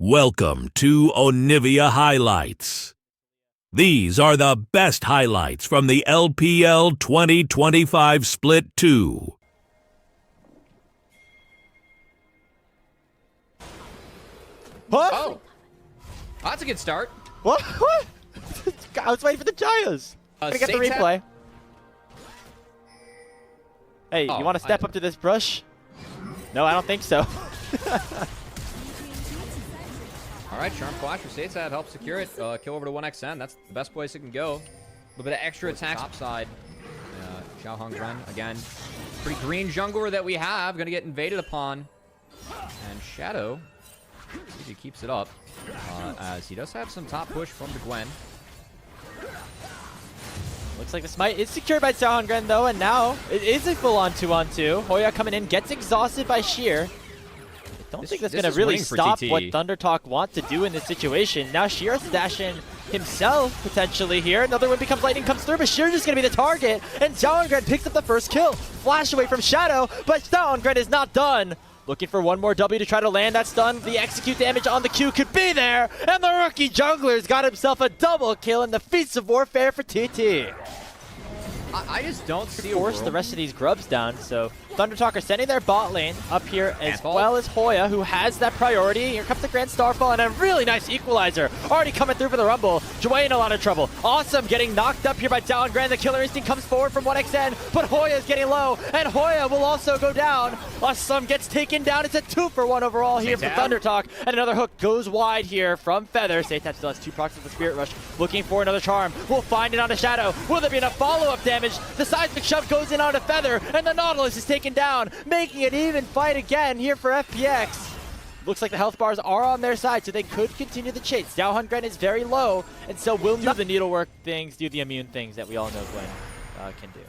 Welcome to Onivia Highlights. These are the best highlights from the LPL 2025 Split 2. What? Oh, that's a good start. What? What? I was waiting for the gyros. Let me get the replay. Hey, you want to step up to this brush? No, I don't think so. All right, Charm Flash for Stateside helps secure it. Kill over to 1xN. That's the best place it can go. A little bit of extra attack top side. Xiaohong Ren, again. Pretty green jungler that we have. Going to get invaded upon. And Shadow, see if he keeps it up. As he does have some top push from the Gwen. Looks like the smite is secured by Xiaohong Ren though, and now it is a full-on 2-on-2. Hoya coming in, gets exhausted by Sheer. I don't think that's going to really stop what ThunderTalk want to do in this situation. Now Sheer stashing himself potentially here. Another one becomes lightning comes through, but Sheer just going to be the target. And Xiaohong Ren picks up the first kill. Flash away from Shadow, but Xiaohong Ren is not done. Looking for one more W to try to land that stun. The execute damage on the Q could be there. And the rookie jungler's got himself a double kill in the Feats of Warfare for TT. I just don't see force the rest of these grubs down, so ThunderTalk are sending their bot lane up here as well as Hoya, who has that priority. Here comes the Grand Starfall and a really nice equalizer already coming through for the Rumble. Jway in a lot of trouble. Awesome getting knocked up here by Talon Grand. The Killer Instinct comes forward from 1xN, but Hoya is getting low, and Hoya will also go down. Awesome gets taken down. It's a 2-for-1 overall here for ThunderTalk, and another hook goes wide here from Feather. Satap still has 2 procs of the Spirit Rush, looking for another charm. We'll find it on the Shadow. Will there be enough follow-up damage? The seismic shove goes in on a Feather, and the Nautilus is taken down, making it even fight again here for FPX. Looks like the health bars are on their side, so they could continue the chase. Xiaohong Ren is very low, and so will do the needlework things, do the immune things that we all know Gwen can do.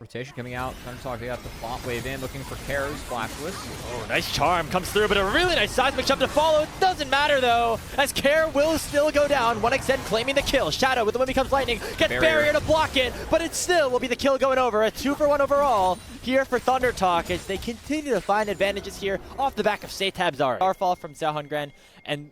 Rotation coming out. ThunderTalk, they got the bot wave in, looking for Kara's Flashless. Oh, nice charm comes through, but a really nice seismic shove to follow. It doesn't matter though, as Kara will still go down. 1xN claiming the kill. Shadow with the When Becomes Lightning gets barrier to block it, but it still will be the kill going over. A 2-for-1 overall here for ThunderTalk as they continue to find advantages here off the back of Satab's art. Starfall from Xiaohong Ren, and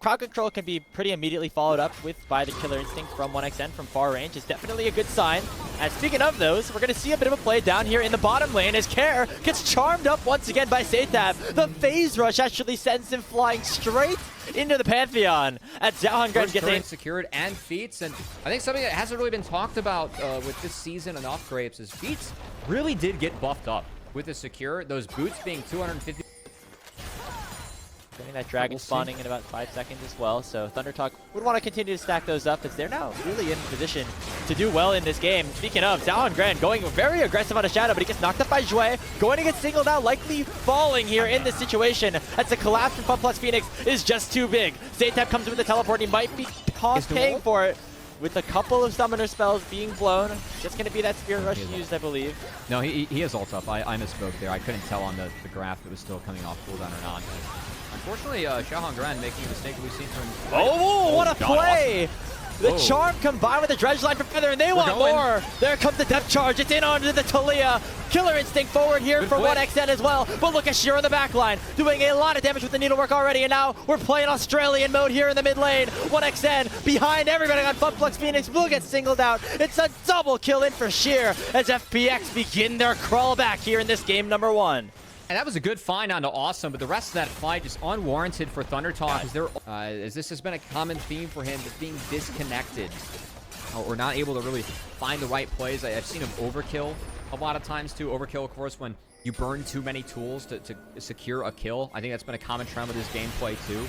crowd control can be pretty immediately followed up with by the Killer Instinct from 1xN from far range is definitely a good sign. And speaking of those, we're going to see a bit of a play down here in the bottom lane as Care gets charmed up once again by Satab. The phase rush actually sends him flying straight into the Pantheon as Xiaohong Ren gets in. Secured and Feats, and I think something that hasn't really been talked about with this season enough, Grapes, is Feats really did get buffed up with the secure. Those boots being 250. Getting that dragon spawning in about 5 seconds as well, so ThunderTalk would want to continue to stack those up as they're now really in position to do well in this game. Speaking of, Xiaohong Ren going very aggressive on a Shadow, but he gets knocked up by Jway, going to get singled out, likely falling here in this situation as the collapse from FunPlus Phoenix is just too big. Zaytap comes with the teleport, he might be paying for it with a couple of summoner spells being blown. Just going to be that Spirit Rush used, I believe. No, he has ult up. I misspoke there. I couldn't tell on the graph if it was still coming off cooldown or not. Unfortunately, Xiaohong Ren making a mistake that we've seen from... Oh, what a play! The charm combined with the dredge line from Feather, and they want more! There comes the depth charge, it's in onto the Talia. Killer Instinct forward here for 1xN as well, but look at Sheer on the back line, doing a lot of damage with the needlework already, and now we're playing Australian mode here in the mid lane. 1xN behind everybody on FunPlus Phoenix will get singled out. It's a double kill in for Sheer as FPX begin their crawl back here in this game number 1. And that was a good find onto Awesome, but the rest of that fight is unwarranted for ThunderTalk as this has been a common theme for him, just being disconnected or not able to really find the right plays. I've seen him overkill a lot of times too. Overkill, of course, when you burn too many tools to secure a kill. I think that's been a common trend with his gameplay too.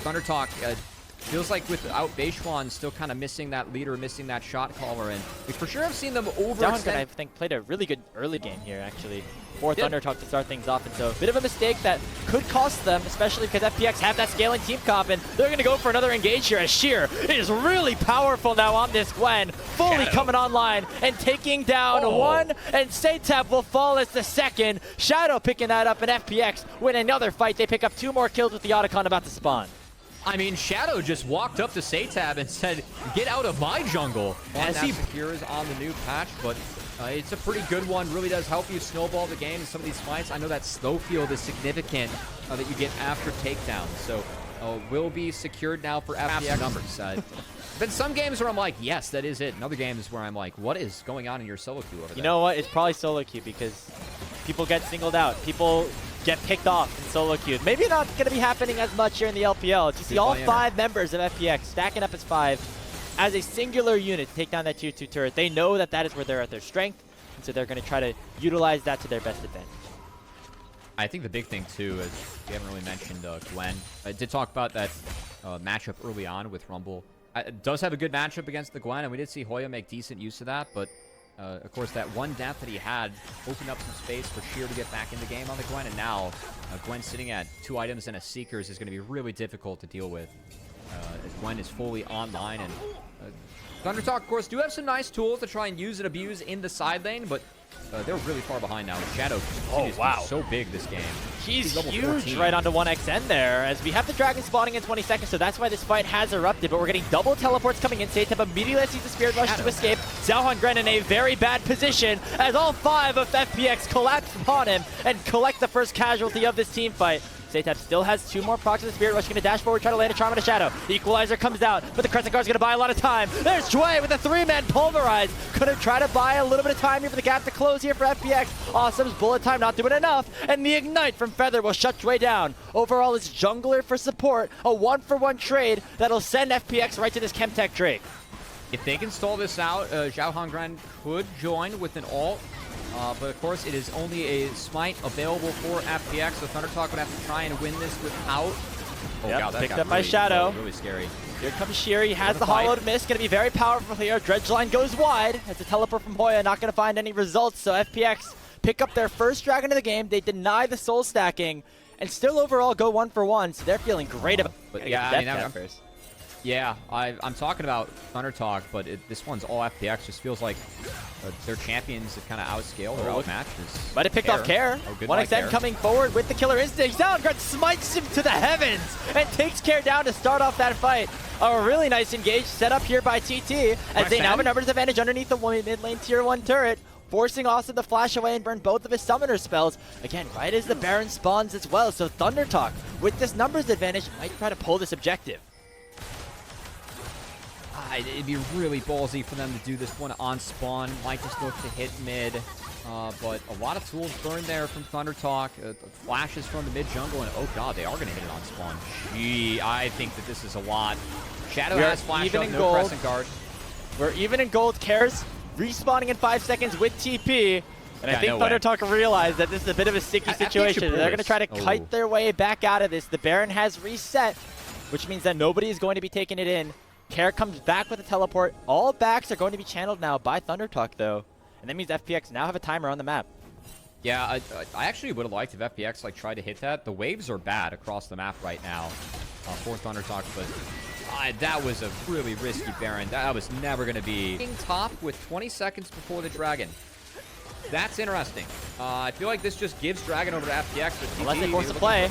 ThunderTalk feels like without Beishuan still kind of missing that leader, missing that shot caller, and we for sure have seen them overextend. I think played a really good early game here actually for ThunderTalk to start things off, and so a bit of a mistake that could cost them, especially because FPX have that scaling team comp, and they're going to go for another engage here as Sheer is really powerful now on this Gwen, fully coming online and taking down one, and Satap will fall as the second. Shadow picking that up, and FPX win another fight. They pick up 2 more kills with the Otacon about to spawn. I mean, Shadow just walked up to Satab and said, "Get out of my jungle," as he appears on the new patch, but It's a pretty good one. Really does help you snowball the game in some of these fights. I know that slow field is significant that you get after takedowns. So will be secured now for FPX numbers. Been some games where I'm like, yes, that is it. And other games where I'm like, what is going on in your solo queue over there? You know what? It's probably solo queue because people get singled out. People get picked off in solo queue. Maybe not going to be happening as much here in the LPL. You see all 5 members of FPX stacking up as 5 as a singular unit to take down that tier 2 turret. They know that that is where they're at their strength, and so they're going to try to utilize that to their best advantage. I think the big thing, too, is we haven't really mentioned Gwen. I did talk about that matchup early on with Rumble. It does have a good matchup against the Gwen, and we did see Hoya make decent use of that, but of course, that one death that he had opened up some space for Sheer to get back in the game on the Gwen, and now Gwen sitting at 2 items and a Seekers is going to be really difficult to deal with as Gwen is fully online. And ThunderTalk, of course, do have some nice tools to try and use and abuse in the side lane, but they're really far behind now. Shadow continues to be so big this game. He's huge 14. Right onto 1xN there, as we have the dragon spawning in 20 seconds, so that's why this fight has erupted, but we're getting double teleports coming in. Seitab immediately sees the Spirit Rush to escape. Xiaohongren in a very bad position, as all 5 of FPX collapse upon him and collect the first casualty of this team fight. Seitab still has 2 more procs of the Spirit Rush, going to dash forward, try to land a charm on a Shadow. The Equalizer comes out, but the Crescent Guard's going to buy a lot of time. There's Jway with a 3-man Pulverize. Going to try to buy a little bit of time here for the gap to close here for FPX. Awesome's bullet time not doing enough, and the Ignite from Feather will shut Jway down. Overall, it's Jungler for support, a 1-for-1 trade that'll send FPX right to this Chemtech Drake. If they can stall this out, Xiaohongren could join with an ult. But of course, it is only a smite available for FPX, so ThunderTalk would have to try and win this without. Oh, yep, God, that picked got up by really, Shadow. really scary. Here comes Sheer. He has the hollowed mist. Going to be very powerful here. Dredgeline goes wide. It's a teleport from Hoya. Not going to find any results. So FPX pick up their first dragon of the game. They deny the soul stacking and still overall go 1-for-1. So they're feeling great about it. But yeah, I'm talking about ThunderTalk, but this one's all FPX. Just feels like their champions have kind of outscaled or outmatched. Might have picked off Care. 1xN coming forward with the killer instinct. Xiaohongren smites him to the heavens and takes Care down to start off that fight. A really nice engage set up here by TT as they now have a numbers advantage underneath the mid lane tier 1 turret, forcing Austin to flash away and burn both of his summoner spells. Again, right as the Baron spawns as well. So ThunderTalk, with this numbers advantage, might try to pull this objective. It'd be really ballsy for them to do this one on spawn. Might just look to hit mid. But a lot of tools burned there from ThunderTalk. Flashes from the mid jungle, and oh god, they are going to hit it on spawn. Gee, I think that this is a lot. Shadow has flash up, no Crescent Guard. We're even in gold. Cares respawning in 5 seconds with TP. And I think ThunderTalk realized that this is a bit of a sticky situation. They're going to try to kite their way back out of this. The Baron has reset, which means that nobody is going to be taking it in. Care comes back with a teleport. All backs are going to be channeled now by ThunderTalk, though. And that means FPX now have a timer on the map. Yeah, I actually would have liked if FPX tried to hit that. The waves are bad across the map right now for ThunderTalk, but that was a really risky Baron. That was never going to be. Top with 20 seconds before the Dragon. That's interesting. I feel like this just gives Dragon over to FPX. Unless they force a play.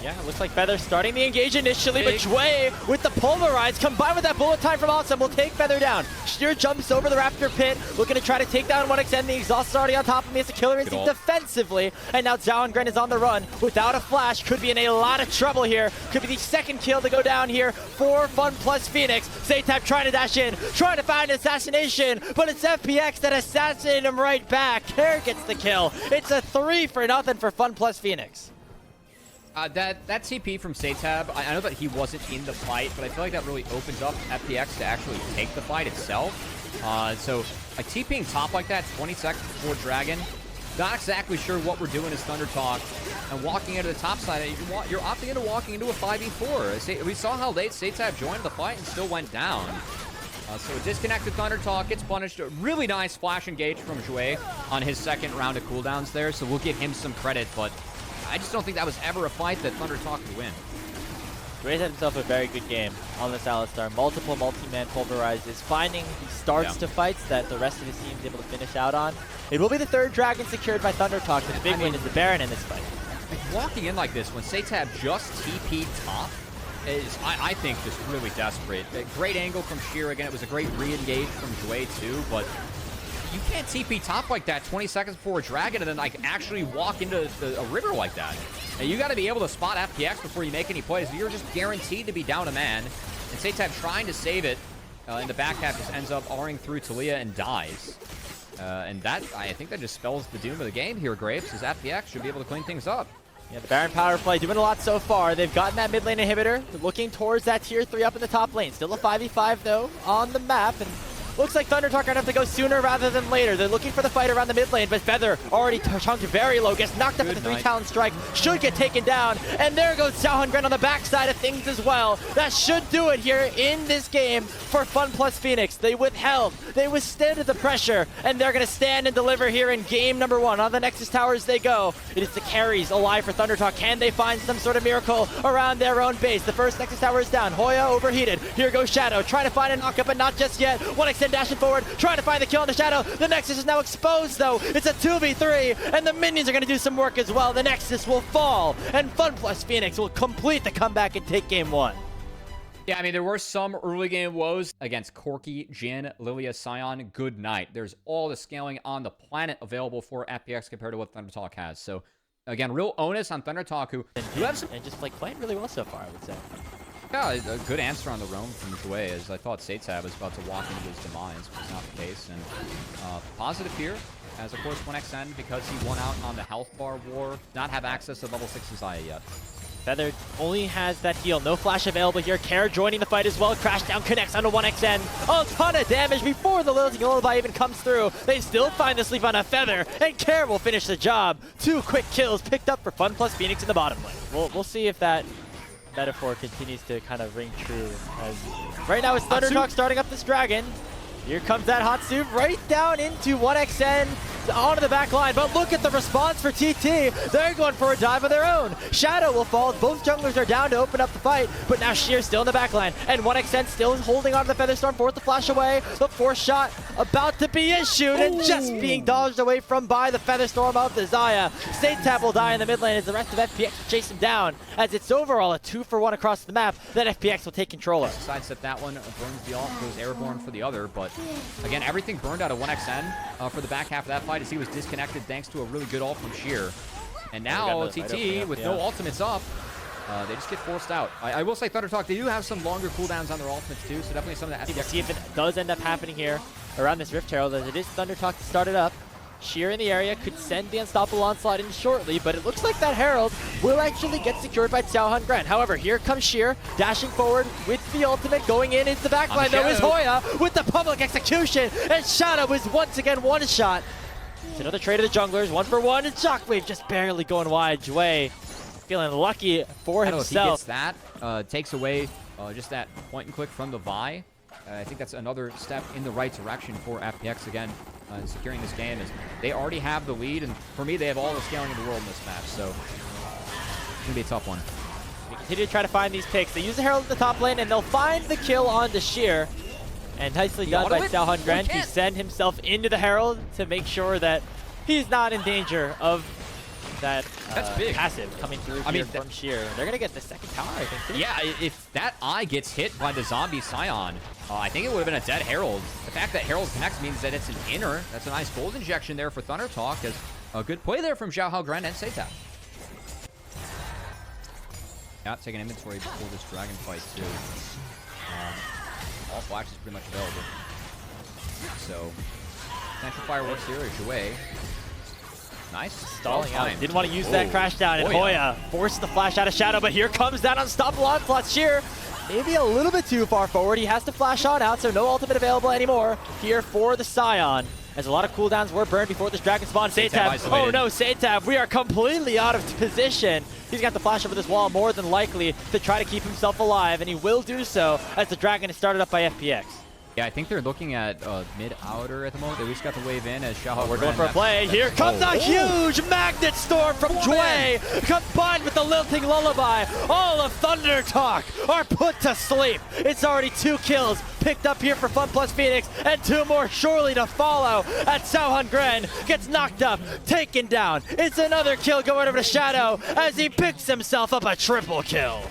Yeah, it looks like Feather starting the engage initially, but Jway with the Pulverize combined with that bullet time from Awesome will take Feather down. Sheer jumps over the Raptor pit, looking to try to take down 1xN. The exhaust is already on top of him. He has a killer instinct defensively, and now Xiaohongren is on the run without a flash. Could be in a lot of trouble here. Could be the 2nd kill to go down here for Fun plus Phoenix. Seitab trying to dash in, trying to find an assassination, but it's FPX that assassinated him right back. Care gets the kill. It's a 3-0 for Fun plus Phoenix. That TP from Seitab, I know that he wasn't in the fight, but I feel like that really opens up FPX to actually take the fight itself. So, like, TPing top like that, 20 seconds before Dragon, not exactly sure what we're doing as ThunderTalk. And walking into the top side, you're opting into walking into a 5v4. We saw how late Seitab joined the fight and still went down. So a disconnected ThunderTalk gets punished. A really nice flash engage from Jway on his 2nd round of cooldowns there, so we'll give him some credit, but I just don't think that was ever a fight that ThunderTalk could win. Jway had himself a very good game on this Alistar. Multiple multi-man pulverizes, finding the starts to fights that the rest of his team is able to finish out on. It will be the 3rd dragon secured by ThunderTalk. The big win is the Baron in this fight. Walking in like this, when Seitab just TP'd top, is, I think, just really desperate. A great angle from Sheer. Again, it was a great re-engage from Jway too, but you can't TP top like that 20 seconds before a dragon and then like actually walk into a river like that. And you got to be able to spot FPX before you make any plays. You're just guaranteed to be down a man. And Satab trying to save it in the back half just ends up R'ing through Talia and dies. And that, I think that just spells the doom of the game here, Grapes, as FPX should be able to clean things up. Yeah, the Baron power play doing a lot so far. They've gotten that mid lane inhibitor. They're looking towards that tier 3 up in the top lane. Still a 5v5 though on the map. And looks like Thundertalk are going to have to go sooner rather than later. They're looking for the fight around the mid lane, but Feather already chunked very low, gets knocked up at the 3-talent strike, should get taken down, and there goes Xiaohongren on the backside of things as well. That should do it here in this game for Fun Plus Phoenix. They withheld, they withstood the pressure, and they're going to stand and deliver here in game number 1. On the Nexus Towers they go. It is the carries alive for Thundertalk. Can they find some sort of miracle around their own base? The first Nexus Tower is down. Hoya overheated. Here goes Shadow, trying to find a knockup, but not just yet. 1xN dashing forward, trying to find the kill on the Shadow. The Nexus is now exposed though. It's a 2v3, and the minions are going to do some work as well. The Nexus will fall, and Fun Plus Phoenix will complete the comeback and take game 1. Yeah, I mean, there were some early game woes against Corki, Jhin, Lilia, Sion. Good night. There's all the scaling on the planet available for FPX compared to what Thundertalk has. So, again, real onus on Thundertalk, who have some... And just like playing really well so far, I would say. Yeah, a good answer on the roam from Jway, as I thought Satab was about to walk into his demise, but it's not the case. And positive here, as of course 1xN, because he won out on the health bar war, not have access to level 6 Zaya yet. Feather only has that heal. No flash available here. Care joining the fight as well. Crash down connects onto 1xN. A ton of damage before the Lilting Lullaby even comes through. They still find the sleep on a Feather, and Care will finish the job. 2 quick kills picked up for Fun Plus Phoenix in the bottom lane. We'll see if that metaphor continues to kind of ring true. As right now it's Thundertalk starting up this dragon. Here comes that hot soup right down into 1xN onto the back line. But look at the response for TT. They're going for a dive of their own. Shadow will fall. Both junglers are down to open up the fight. But now Sheer's still in the back line. And 1xN still holding on to the Featherstorm. Forced the flash away. The force shot about to be issued. And just being dodged away from by the Featherstorm of the Zaya. Satab will die in the mid lane as the rest of FPX will chase him down. As it's overall a 2-for-1 across the map that FPX will take control of. Sidestep that one. Burns the ult. Goes Airborne for the other. But again, everything burned out of 1xN for the back half of that fight as he was disconnected thanks to a really good ult from Sheer. And now TT, with no ultimates up, they just get forced out. I will say Thundertalk, they do have some longer cooldowns on their ultimates too, so definitely something that... We'll see if it does end up happening here around this Rift Herald, as it is Thundertalk to start it up. Sheer in the area could send the Unstoppable Onslaught in shortly, but it looks like that Herald will actually get secured by Xiaohongren. However, here comes Sheer, dashing forward with the ultimate. Going in into the backline, though, is Hoya with the public execution, and Shadow is once again one-shot. It's another trade of the junglers, 1-for-1, and Shockwave just barely going wide. Jway feeling lucky for himself. If he gets that, takes away just that point and click from the Vi. I think that's another step in the right direction for FPX again. Securing this game, is they already have the lead, and for me they have all the scaling in the world in this match, so it's gonna be a tough one. They continue to try to find these picks. They use the Herald at the top lane, and they'll find the kill on the Sheer. And nicely done by Xiaohongren to send himself into the Herald to make sure that he's not in danger of that passive coming through here from Sheer. They're gonna get the second tower, I think, too. Yeah, if that eye gets hit by the zombie Sion, I think it would have been a dead Herald. The fact that Herald connects means that it's an inner. That's a nice gold injection there for Thundertalk. As a good play there from Xiaohongren and Satab. Yeah, taking inventory before this dragon fight too. All flash is pretty much available. So, potential fireworks here is Jway. Nice. Stalling out. Didn't want to use that crash down, and Hoya forced the flash out of Shadow, but here comes that Unstoppable Onslaught. Sheer maybe a little bit too far forward. He has to flash on out, so no ultimate available anymore here for the Sion. As a lot of cooldowns were burned before this dragon spawn. Satab, oh no, Satab, we are completely out of position. He's got to flash over this wall more than likely to try to keep himself alive, and he will do so as the dragon is started up by FPX. Yeah, I think they're looking at mid-outer at the moment. They just got the wave in as Xiaohongren. We're going for a play. Here comes a huge Magnet Storm from Jway, combined with the Lilting Lullaby. All of Thundertalk are put to sleep. It's already 2 kills picked up here for Fun Plus Phoenix, and 2 more surely to follow as Xiaohongren gets knocked up, taken down. It's another kill going over to Shadow as he picks himself up a triple kill.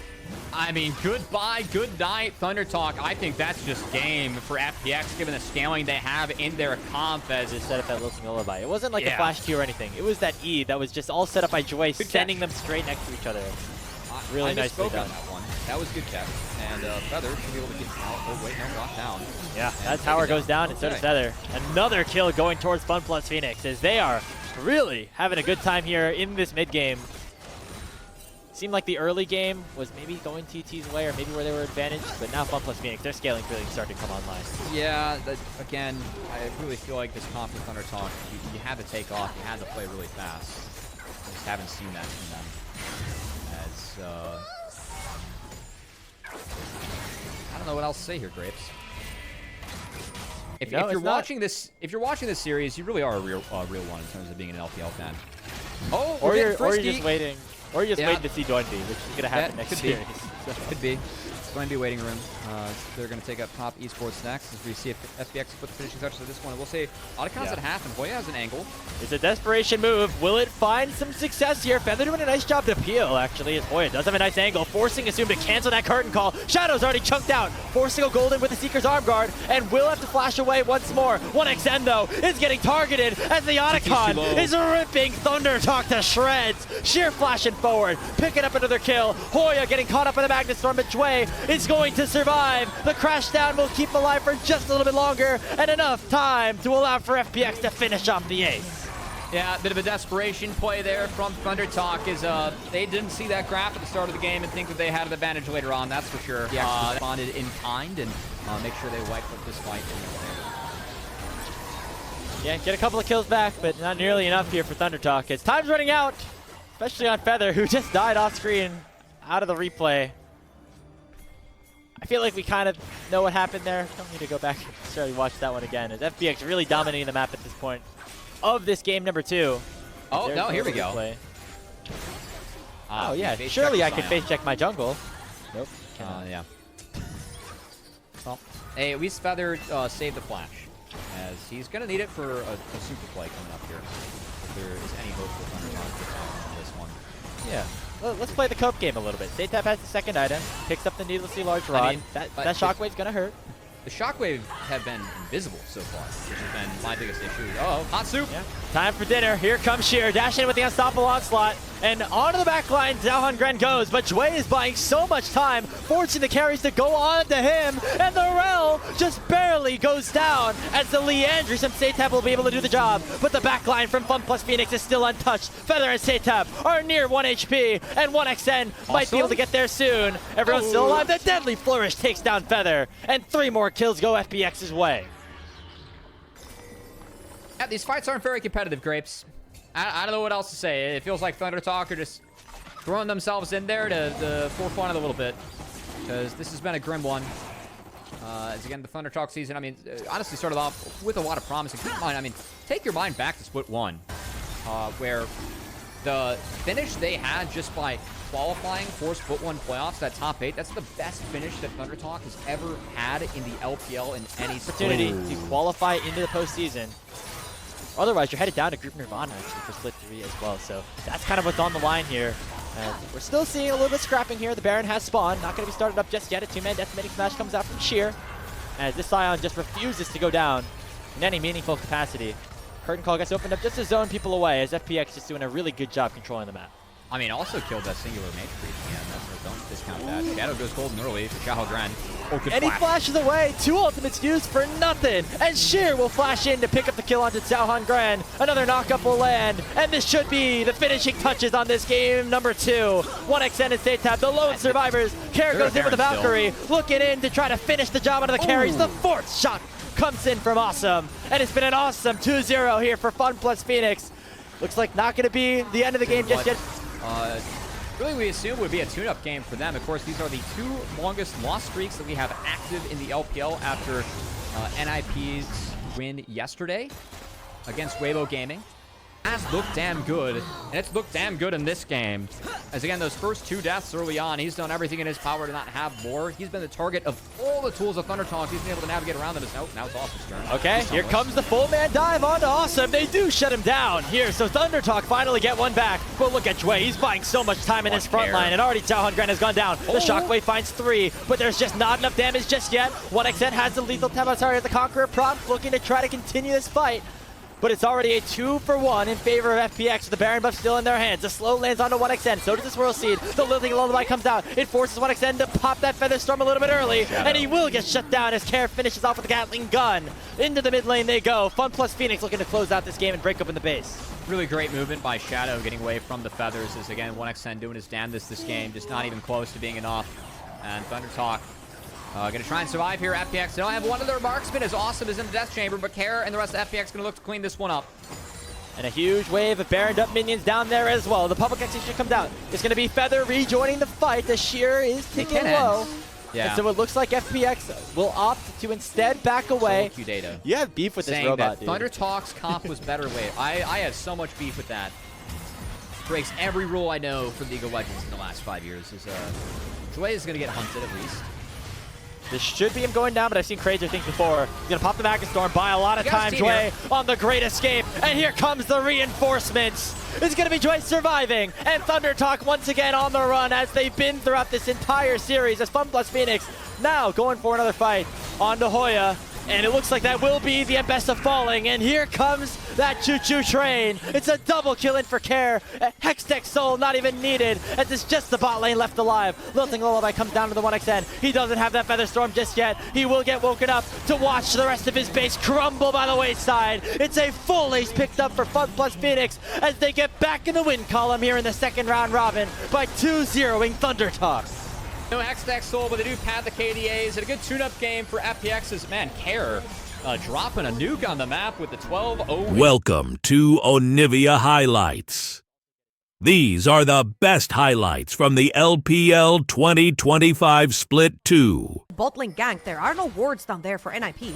I mean, goodbye, good night, Thunder Talk. I think that's just game for FPX, given the scaling they have in their comp. As it set up that Lilting Lullaby. It wasn't like a flash Q or anything. It was that E that was just all set up by Jway, sending them straight next to each other. Really nicely done. On that one. That was good catch. And Feather should be able to get out. Oh, wait, no, got down. Yeah, that tower goes down, and so does Feather. Another kill going towards Fun Plus Phoenix, as they are really having a good time here in this mid game. Seemed like the early game was maybe going TT's way or maybe where they were advantaged, but now Fun Plus Phoenix, their scaling really starting to come online. Yeah, again, I really feel like this comp with Thunder Talk, you had to take off, you had to play really fast. I just haven't seen that from them. As, I don't know what else to say here, Grapes. If you're watching this series, you really are a real one in terms of being an LPL fan. Oh, or you're just waiting. Or you're just waiting to see Doinby, which is going to happen next series. Could be. It's going to be waiting room. They're going to take up top esports next as we see if FPX put the finishing touches to this one. We'll say Otacons at half, and Hoya has an angle. It's a desperation move. Will it find some success here? Feather doing a nice job to peel, actually, as Hoya does have a nice angle, forcing Assume to cancel that curtain call. Shadow's already chunked out, forcing a Golden with the Seeker's arm guard, and will have to flash away once more. 1xN, though, is getting targeted as the Otacon is ripping Thunder Talk to shreds. Sheer flashing forward, picking up another kill. Hoya getting caught up in the Magnus Storm, but Jway is going to survive. The crash down will keep him alive for just a little bit longer, and enough time to allow for FPX to finish off the ace. Yeah, a bit of a desperation play there from Thunder Talk is they didn't see that graph at the start of the game and think that they had an advantage later on, that's for sure. He actually responded in kind and make sure they wiped up this fight. Yeah, get a couple of kills back, but not nearly enough here for Thunder Talk. It's time's running out, especially on Feather, who just died off screen out of the replay. I feel like we kind of know what happened there. Don't need to go back and necessarily watch that one again, as FPX really dominating the map at this point of this game number 2. Oh, no, here we go. Oh, yeah, surely I can face check my jungle. Nope. Yeah. Well, hey, at least Feather saved the flash, as he's going to need it for a super play coming up here. If there is any hope for Thunder Talk on this one. Yeah. Let's play the cope game a little bit. Saytap has the second item, picks up the needlessly large rod. I mean, that shockwave's going to hurt. The shockwave have been invisible so far, which has been my biggest issue. Uh-oh, hot soup. Yeah. Time for dinner. Here comes Sheer, dashing in with the unstoppable onslaught. And onto the back line, Xiaohan Gren goes, but Jway is buying so much time, forcing the carries to go on to him, and the Rel just barely goes down, as the Leandris and Saytap will be able to do the job, but the back line from Fun Plus Phoenix is still untouched. Feather and Saytap are near 1 HP, and 1xN might be able to get there soon. Everyone's still alive. The deadly flourish takes down Feather, and 3 more kills go FPX's way. Yeah, these fights aren't very competitive, Grapes. I don't know what else to say. It feels like Thunder Talk are just throwing themselves in there to for fun a little bit, because this has been a grim one. As again, the Thunder Talk season, I mean, honestly started off with a lot of promise. And keep in mind, I mean, take your mind back to Split 1, where the finish they had just by qualifying for Split 1 playoffs, that top 8, that's the best finish that Thunder Talk has ever had in the LPL in any opportunity to qualify into the postseason. Otherwise, you're headed down to Group Nirvana actually for Split 3 as well. So that's kind of what's on the line here. We're still seeing a little bit of scrapping here. The Baron has spawned. Not going to be started up just yet. A 2-man decimating smash comes out from Sheer, as this Scion just refuses to go down in any meaningful capacity. Curtain call gets opened up just to zone people away, as FPX just doing a really good job controlling the map. I mean, also killed that singular mage creep again. Don't discount that. Shadow goes golden early for Xiao Gren. Oh, good and flash. He flashes away. 2 ultimates used for nothing. And Sheer will flash in to pick up the kill onto Xiaohan Gren. Another knockup will land. And this should be the finishing touches on this game number 2. 1xN and Saytap, the lone survivors. Kara goes in with the Valkyrie, looking in to try to finish the job onto the carries. The 4th shot comes in from Awesome. And it's been an awesome 2-0 here for Fun Plus Phoenix. Looks like not going to be the end of the game just yet. Really, we assume would be a tune-up game for them. Of course, these are the 2 longest loss streaks that we have active in the LPL after NIP's win yesterday against Weibo Gaming. has looked damn good, and it's looked damn good in this game. As again, those first 2 deaths early on, he's done everything in his power to not have more. He's been the target of all the tools of Thundertalk. He's been able to navigate around them. Now it's Awesome's turn. Okay, here comes the full man dive onto Awesome. They do shut him down here, so Thundertalk finally get one back. But look at Jway, he's buying so much time in his front line, and already Xiaohan Gran has gone down. The Shockwave finds 3, but there's just not enough damage just yet. 1xN has the lethal the Conqueror prompt, looking to try to continue this fight. But it's already a 2-for-1 in favor of FPX with the Baron buff still in their hands. The slow lands onto 1xN, so does the Swirl Seed. The Lilting Lullaby comes out. It forces 1xN to pop that Feather Storm a little bit early, and he will get shut down as Care finishes off with the Gatling gun. Into the mid lane they go. Fun plus Phoenix looking to close out this game and break open the base. Really great movement by Shadow getting away from the Feathers as, again, 1xN doing his damnedest this game, just not even close to being enough. And Thundertalk gonna try and survive here. FPX don't have one of their marksmen as Awesome is in the death chamber, but Care and the rest of FPX gonna look to clean this one up. And a huge wave of Baroned up minions down there as well. The public execution comes out. It's gonna be Feather rejoining the fight. The shear is ticking low. Yeah. And so it looks like FPX will opt to instead back away. Q data. You have beef with this Saying robot, that dude. Thundertalk's comp was better wave. I had so much beef with that. Breaks every rule I know for League of Legends in the last 5 years. Jway is gonna get hunted at least. This should be him going down, but I've seen crazier things before. He's gonna pop the Magnet Storm, buy a lot of time. Jway on the great escape, and here comes the reinforcements. It's gonna be Jway surviving, and Thundertalk once again on the run as they've been throughout this entire series as Fun plus Phoenix now going for another fight onto Hoya. And it looks like that will be the Ambessa falling, and here comes that choo-choo train. It's a double kill in for Care. Hextech Soul not even needed, as it's just the bot lane left alive. Lilting Lullaby comes down to the 1xN. He doesn't have that Feather Storm just yet. He will get woken up to watch the rest of his base crumble by the wayside. It's a full ace picked up for Fun plus Phoenix as they get back in the win column here in the second round robin by 2-0ing Thundertalk. No Hextech Soul, but they do pad the KDAs. And a good tune-up game for FPX's, man, Care dropping a nuke on the map with the 12-0. Welcome to Onivia Highlights. These are the best highlights from the LPL 2025 Split 2. Bot lane gank, there are no wards down there for NIP.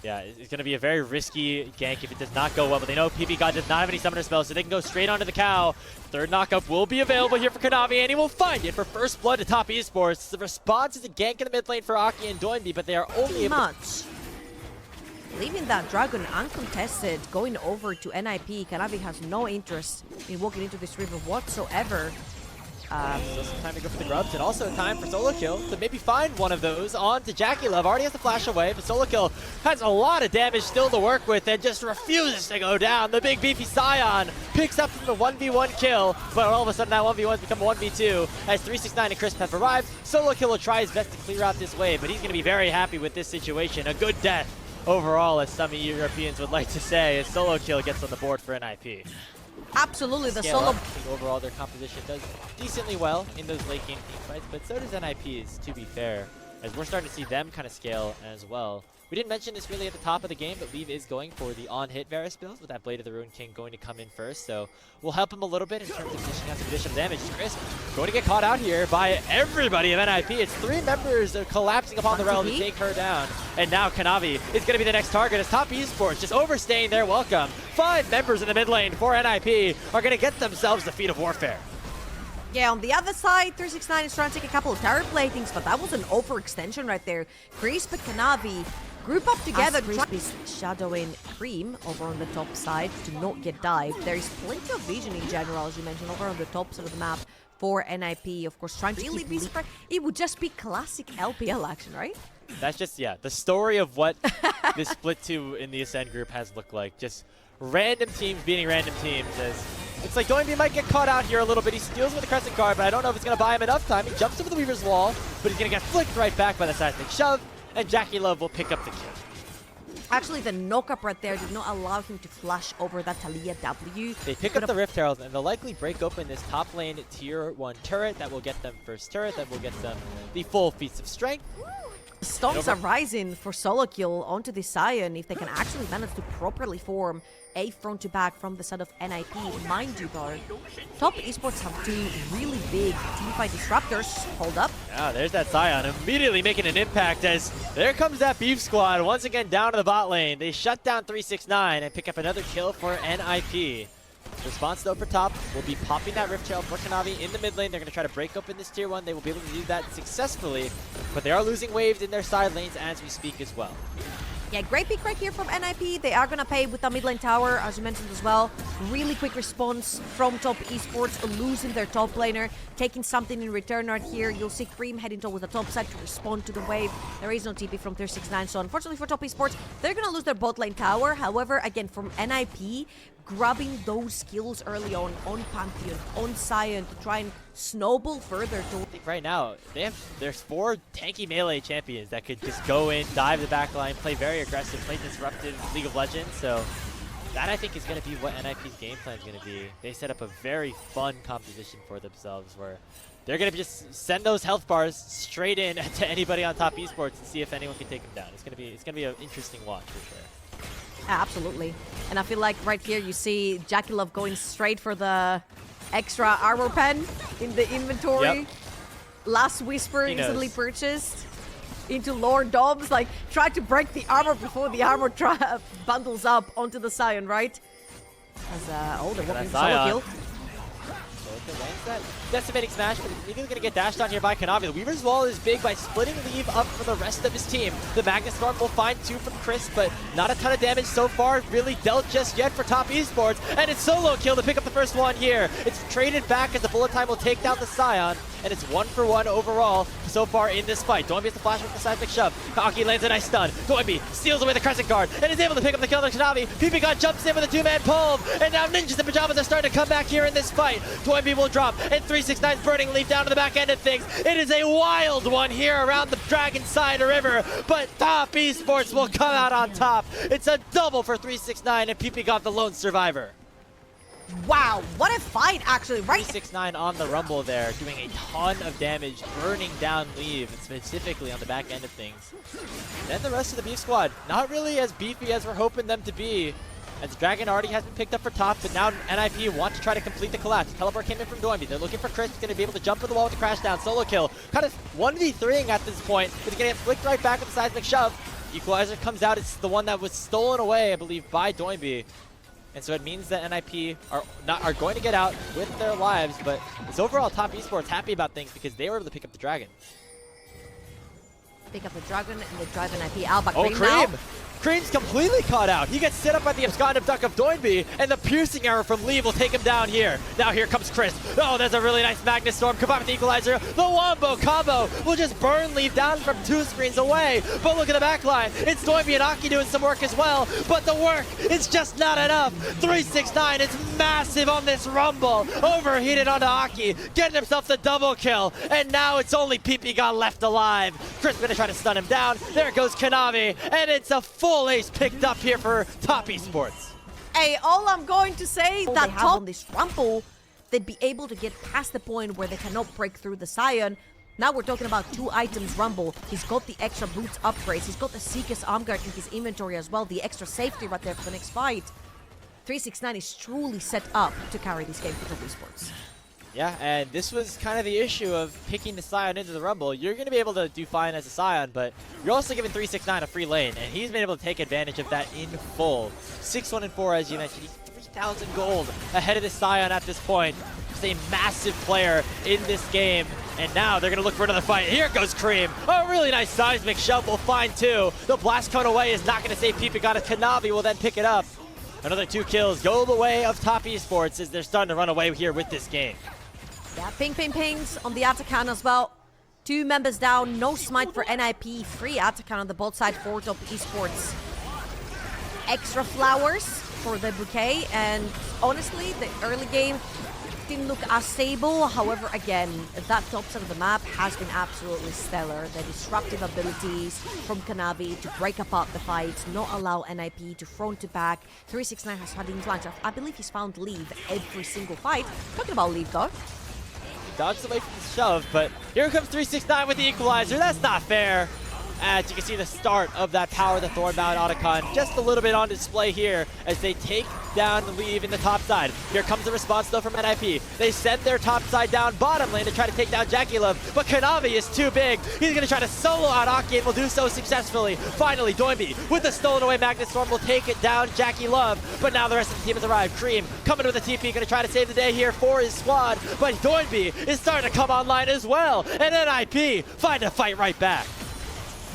Yeah, it's going to be a very risky gank if it does not go well, but they know PP God does not have any summoner spells, so they can go straight onto the cow. Third knockup will be available here for Kanavi, and he will find it for first blood to top esports. The response is a gank in the mid lane for Aki and Doinby, but they are only able much. Leaving that dragon uncontested, going over to NIP, Kanavi has no interest in walking into this river whatsoever. Still some time to go for the grubs, and also time for solo kill to maybe find one of those onto Jackie Love. Already has the flash away, but solo kill has a lot of damage still to work with and just refuses to go down. The big beefy Scion picks up from the 1v1 kill, but all of a sudden that 1v1's become a 1v2 as 369 and Chris Pep arrive. Solo kill will try his best to clear out this wave, but he's going to be very happy with this situation. A good death overall, as some Europeans would like to say, as solo kill gets on the board for NIP. Absolutely, the Scale solo... up. I think overall their composition does decently well in those late game team fights, but so does NIP's, to be fair, as we're starting to see them kind of scale as well. We didn't mention this really at the top of the game, but Leave is going for the on-hit Varus build with that Blade of the Ruined King going to come in first, so we'll help him a little bit in terms of dishing out some additional damage. Chris going to get caught out here by everybody of NIP. It's 3 members collapsing upon the realm to take her down, and now Kanavi is going to be the next target as Top Esports just overstaying their welcome. 5 members in the mid lane for NIP are going to get themselves the Feat of Warfare. Yeah, on the other side, 369 is trying to take a couple of tower platings, but that was an overextension right there. Crisp and Kanavi group up together. Crisp is shadowing Cream over on the top side to not get dived. There is plenty of vision in general, as you mentioned, over on the top side of the map for NIP. Of course, trying to really be spread. It would just be classic LPL action, right? That's just, yeah, the story of what this Split 2 in the Ascend group has looked like. Just random teams beating random teams. As it's like Doinby might get caught out here a little bit. He steals with the Crescent Guard, but I don't know if it's going to buy him enough time. He jumps over the Weaver's Wall, but he's going to get flicked right back by the Seismic Shove, and Jackie Love will pick up the kill. Actually, the knock-up right there did not allow him to flash over that Talia W. They pick up the Rift Herald, and they'll likely break open this top lane tier 1 turret. That will get them first turret. That will get them the full feats of strength. Storms are rising for solo kill onto the Scion if they can actually manage to properly form a front to back from the side of NIP. Mind you though, Top Esports have 2 really big teamfight disruptors. Hold up. Yeah, there's that Scion immediately making an impact as there comes that Beef Squad once again down to the bot lane. They shut down 369 and pick up another kill for NIP. Response though for top will be popping that Rift Trail for Kanavi in the mid lane. They're going to try to break open this tier 1. They will be able to do that successfully, but they are losing waves in their side lanes as we speak as well. Yeah, great pick right here from NIP. They are going to pay with the mid lane tower, as you mentioned as well. Really quick response from Top Esports, losing their top laner, taking something in return right here. You'll see Cream heading towards the top side to respond to the wave. There is no TP from 369, so unfortunately for Top Esports, they're going to lose their bot lane tower. However, again, from NIP, grabbing those skills early on Pantheon, on Sion, to try and snowball further. I think right now, there's 4 tanky melee champions that could just go in, dive the back line, play very aggressive, play disruptive League of Legends, so that I think is going to be what NIP's game plan is going to be. They set up a very fun composition for themselves where they're going to just send those health bars straight in to anybody on Top Esports and see if anyone can take them down. It's going to be an interesting watch for sure. Absolutely. And I feel like right here you see Jackie Love going straight for the extra armor pen in the inventory. Yep. Last Whisper He easily knows. purchased into Lord Dobbs. Like, try to break the armor before the armor bundles up onto the Sion, right? As, oh, they're walking solo kill. That decimating smash, but Onivia going to get dashed on here by Kanavi. The Weaver's Wall is big by splitting Leave up for the rest of his team. The Magnus Storm will find 2 from Chris, but not a ton of damage so far really dealt just yet for Top Esports. And it's solo kill to pick up the first one here. It's traded back as the bullet time will take down the Scion, and it's 1-for-1 overall so far in this fight. Doinby has the flash with the seismic shove. Aki lands a nice stun. Doinby steals away the Crescent Guard and is able to pick up the kill on Kanavi. PP God jumps in with a 2-man pull, and now Ninjas and Pajamas are starting to come back here in this fight. Doinby will drop, and 369's Burning Leaf down to the back end of things. It is a wild one here around the Dragon Side River, but Top Esports will come out on top. It's a double for 369, and PP got the lone survivor. Wow, what a fight, actually, right? 369 on the Rumble there, doing a ton of damage, burning down Leave, and specifically on the back end of things. Then the rest of the Beef Squad, not really as beefy as we're hoping them to be, as Dragon already has been picked up for top, but now NIP want to try to complete the collapse. Teleport came in from Doinby. They're looking for Chris. He's going to be able to jump in the wall with the crash down. Solo kill. Kind of 1v3ing at this point. He's going to get flicked right back with the seismic shove. Equalizer comes out. It's the one that was stolen away, I believe, by Doinby. And so it means that NIP are going to get out with their lives, but it's overall Top Esports happy about things because they were able to pick up the Dragon. Pick up the Dragon and they drive NIP out, but Oh, Cream now. Cream's completely caught out. He gets set up by the abscond abduct of Doinby, and the piercing arrow from Leave will take him down here. Now here comes Chris. Oh, there's a really nice Magnus Storm combined with the Equalizer. The Wombo combo will just burn Leave down from 2 screens away. But look at the back line. It's Doinby and Aki doing some work as well, but the work is just not enough. 369 is massive on this Rumble. Overheated onto Aki, getting himself the double kill, and now it's only PP got left alive. Chris gonna try to stun him down. There goes Kanavi, and it's a full ace picked up here for Top Esports. Hey, all I'm going to say that top on this Rumble, they'd be able to get past the point where they cannot break through the Sion. Now we're talking about 2 items Rumble. He's got the extra boots upgrades. He's got the Seeker's Arm Guard in his inventory as well. The extra safety right there for the next fight. 369 is truly set up to carry this game for Top Esports. Yeah, and this was kind of the issue of picking the Scion into the Rumble. You're going to be able to do fine as a Scion, but you're also giving 369 a free lane, and he's been able to take advantage of that in full. 6-1-4, as you mentioned. He's 3,000 gold ahead of the Scion at this point. Just a massive player in this game, and now they're going to look for another fight. Here goes Cream. A really nice seismic shove will find 2. The blast cone away is not going to save Pipigata. Kanavi will then pick it up. Another 2 kills go the way of Top Esports as they're starting to run away here with this game. Yeah, pings on the Atakan as well. 2 members down, no smite for NIP, free Atakan on the bot side for Top Esports. Extra flowers for the bouquet, and honestly, the early game didn't look as stable. However, again, that top side of the map has been absolutely stellar. The disruptive abilities from Kanavi to break apart the fights, not allow NIP to front to back. 369 has had influence. I believe he's found Leave every single fight. Talking about Leave though. Dodged away from the shove, but here comes 369 with the Equalizer. That's not fair. As you can see the start of that power of the Thornbound Otacon just a little bit on display here as they take down the leave in the top side. Here comes the response though from NIP. They send their top side down bottom lane to try to take down Jackie Love, but Kanavi is too big. He's gonna try to solo out Aki and will do so successfully. Finally, Doinby with the stolen away Magnet Storm will take it down Jackie Love, but now the rest of the team has arrived. Cream coming with a TP, gonna try to save the day here for his squad, but Doinby is starting to come online as well, and NIP find a fight right back.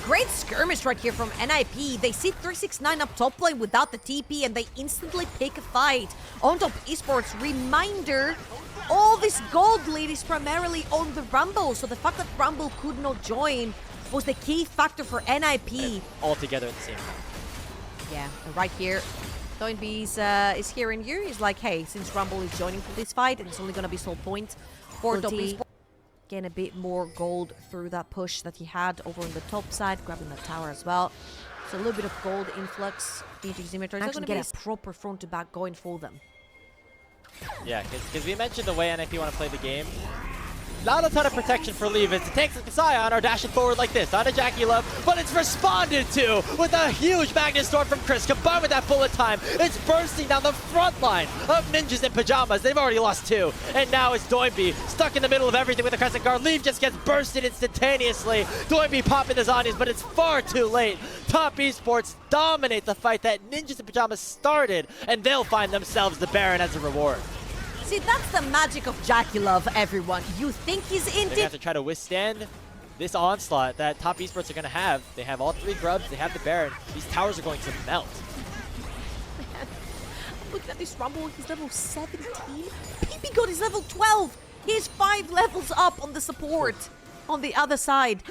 Great skirmish right here from NIP. They see 369 up top lane without the TP and they instantly pick a fight. On top esports, reminder, all this gold lead is primarily on the Rumble. So the fact that Rumble could not join was the key factor for NIP. All together at the same time. Yeah, and right here, Doinby is hearing you. He's like, hey, since Rumble is joining for this fight and it's only going to be sole point for top esports. Gain a bit more gold through that push that he had over on the top side, grabbing that tower as well. So a little bit of gold influx into his inventory. It's going to get a proper front to back going for them. Yeah, because we mentioned the way NIP want to play the game. Not a ton of protection for Leave. It's the tanks like Sion are dashing forward like this onto Jackie Love, but it's responded to with a huge Magnet Storm from Chris. Combined with that bullet time, it's bursting down the front line of Ninjas in Pajamas. They've already lost 2, and now it's Doinby stuck in the middle of everything with the Crescent Guard. Leave just gets bursted instantaneously. Doinby popping the Zonias, but it's far too late. Top Esports dominate the fight that Ninjas in Pajamas started, and they'll find themselves the Baron as a reward. See, that's the magic of Jackie Love, everyone. You think he's in They're gonna have to try to withstand this onslaught that Top Esports are gonna have. They have all 3 grubs, they have the Baron. These towers are going to melt. Look at this Rumble, he's level 17. PP God is level 12. He's 5 levels up on the support. On the other side,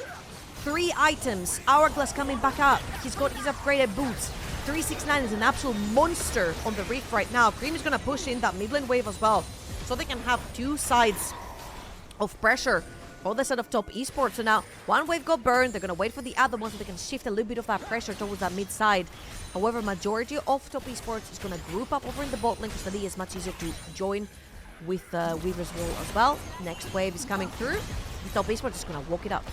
3 items. Hourglass coming back up. He's got his upgraded boots. 369 is an absolute monster on the Rift right now. Cream is going to push in that mid lane wave as well. So they can have 2 sides of pressure for the side of Top Esports. So now, one wave got burned. They're going to wait for the other one so they can shift a little bit of that pressure towards that mid side. However, majority of Top Esports is going to group up over in the bot lane because the is much easier to join with Weaver's Wall as well. Next wave is coming through. And Top Esports is going to walk it up.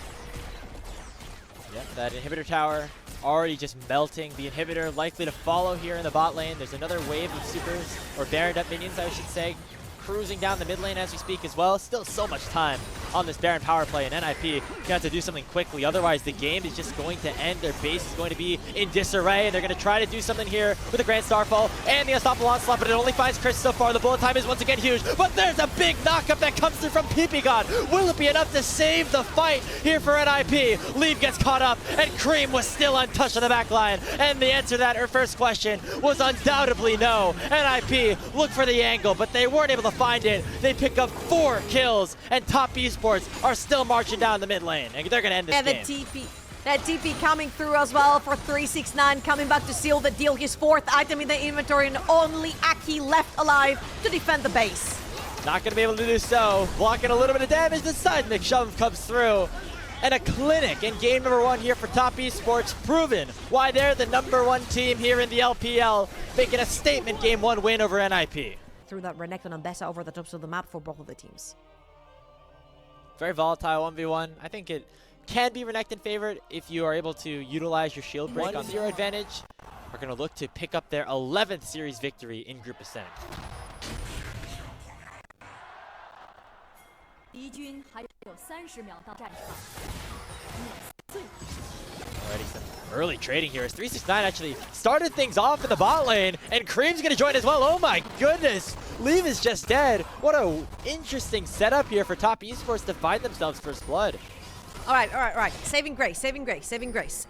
Yep, that inhibitor tower already just melting. The inhibitor likely to follow here in the bot lane. There's another wave of supers, or Baron up minions, I should say, cruising down the mid lane as we speak as well. Still so much time on this Baron power play, and NIP got to do something quickly. Otherwise, the game is just going to end. Their base is going to be in disarray, and they're going to try to do something here with the Grand Starfall and the Unstoppable Onslaught, but it only finds Chris so far. The bullet time is once again huge, but there's a big knockup that comes through from PP God. Will it be enough to save the fight here for NIP? Leave gets caught up, and Cream was still untouched on the back line. And the answer to that, her first question, was undoubtedly no. NIP looked for the angle, but they weren't able to find it. They pick up 4 kills, and Top Esports are still marching down the mid lane, and they're gonna end this game. That TP coming through as well for 369, coming back to seal the deal. His 4th item in the inventory, and only Aki left alive to defend the base. Not gonna be able to do so. Blocking a little bit of damage. The seismic shove comes through. And a clinic in game number 1 here for Top Esports, proving why they're the #1 team here in the LPL, making a statement game 1 win over NIP. Through that Renekton and Bessa over the tops of the map for both of the teams. Very volatile 1v1. I think it can be Renekton favored if you are able to utilize your shield break on 0 advantage. We're going to look to pick up their 11th series victory in Group Ascent. Already some early trading here as 369 actually started things off in the bot lane, and Cream's going to join as well. Oh my goodness, Leave is just dead. What a interesting setup here for Top Esports to find themselves first blood. All right. Saving grace.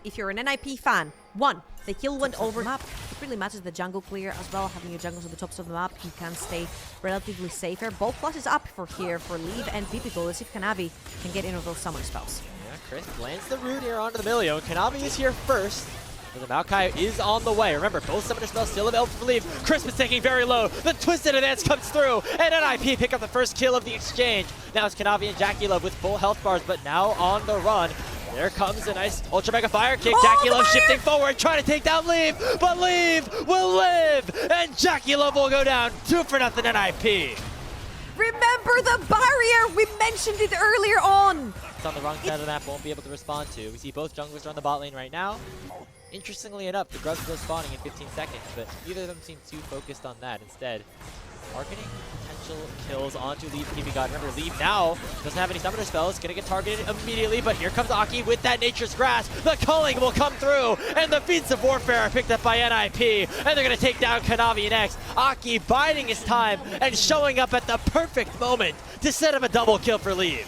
If you're an NIP fan, 1, the kill went over map. It really matters the jungle clear as well. Having your jungles on the tops of the map, you can stay relatively safer. Both flashes up for here for Leave and Pipico. Let's see if Kanavi can get in with those summon spells. Yeah, Chris lands the root here onto the Milio. Kanavi is here first. The Maokai is on the way. Remember, both summoner spells still available for Leave. Crisp is taking very low. The Twisted Advance comes through, and NIP pick up the first kill of the exchange. Now it's Kanavi and Jackie Love with full health bars, but now on the run. There comes a nice Ultra Mega Fire Kick. Jackie Love shifting forward, trying to take down Leave, but Leave will live, and Jackie Love will go down 2-0 NIP. Remember the barrier! We mentioned it earlier on! It's on the wrong side of the map, won't be able to respond to. We see both junglers are on the bot lane right now. Interestingly enough, the grubs still spawning in 15 seconds, but neither of them seem too focused on that. Instead, targeting potential kills onto Leave PB God. Remember, Leave now doesn't have any summoner spells, gonna get targeted immediately, but here comes Aki with that Nature's Grasp. The culling will come through, and the Feats of Warfare are picked up by NIP, and they're gonna take down Kanavi next. Aki biding his time and showing up at the perfect moment to set up a double kill for Leave.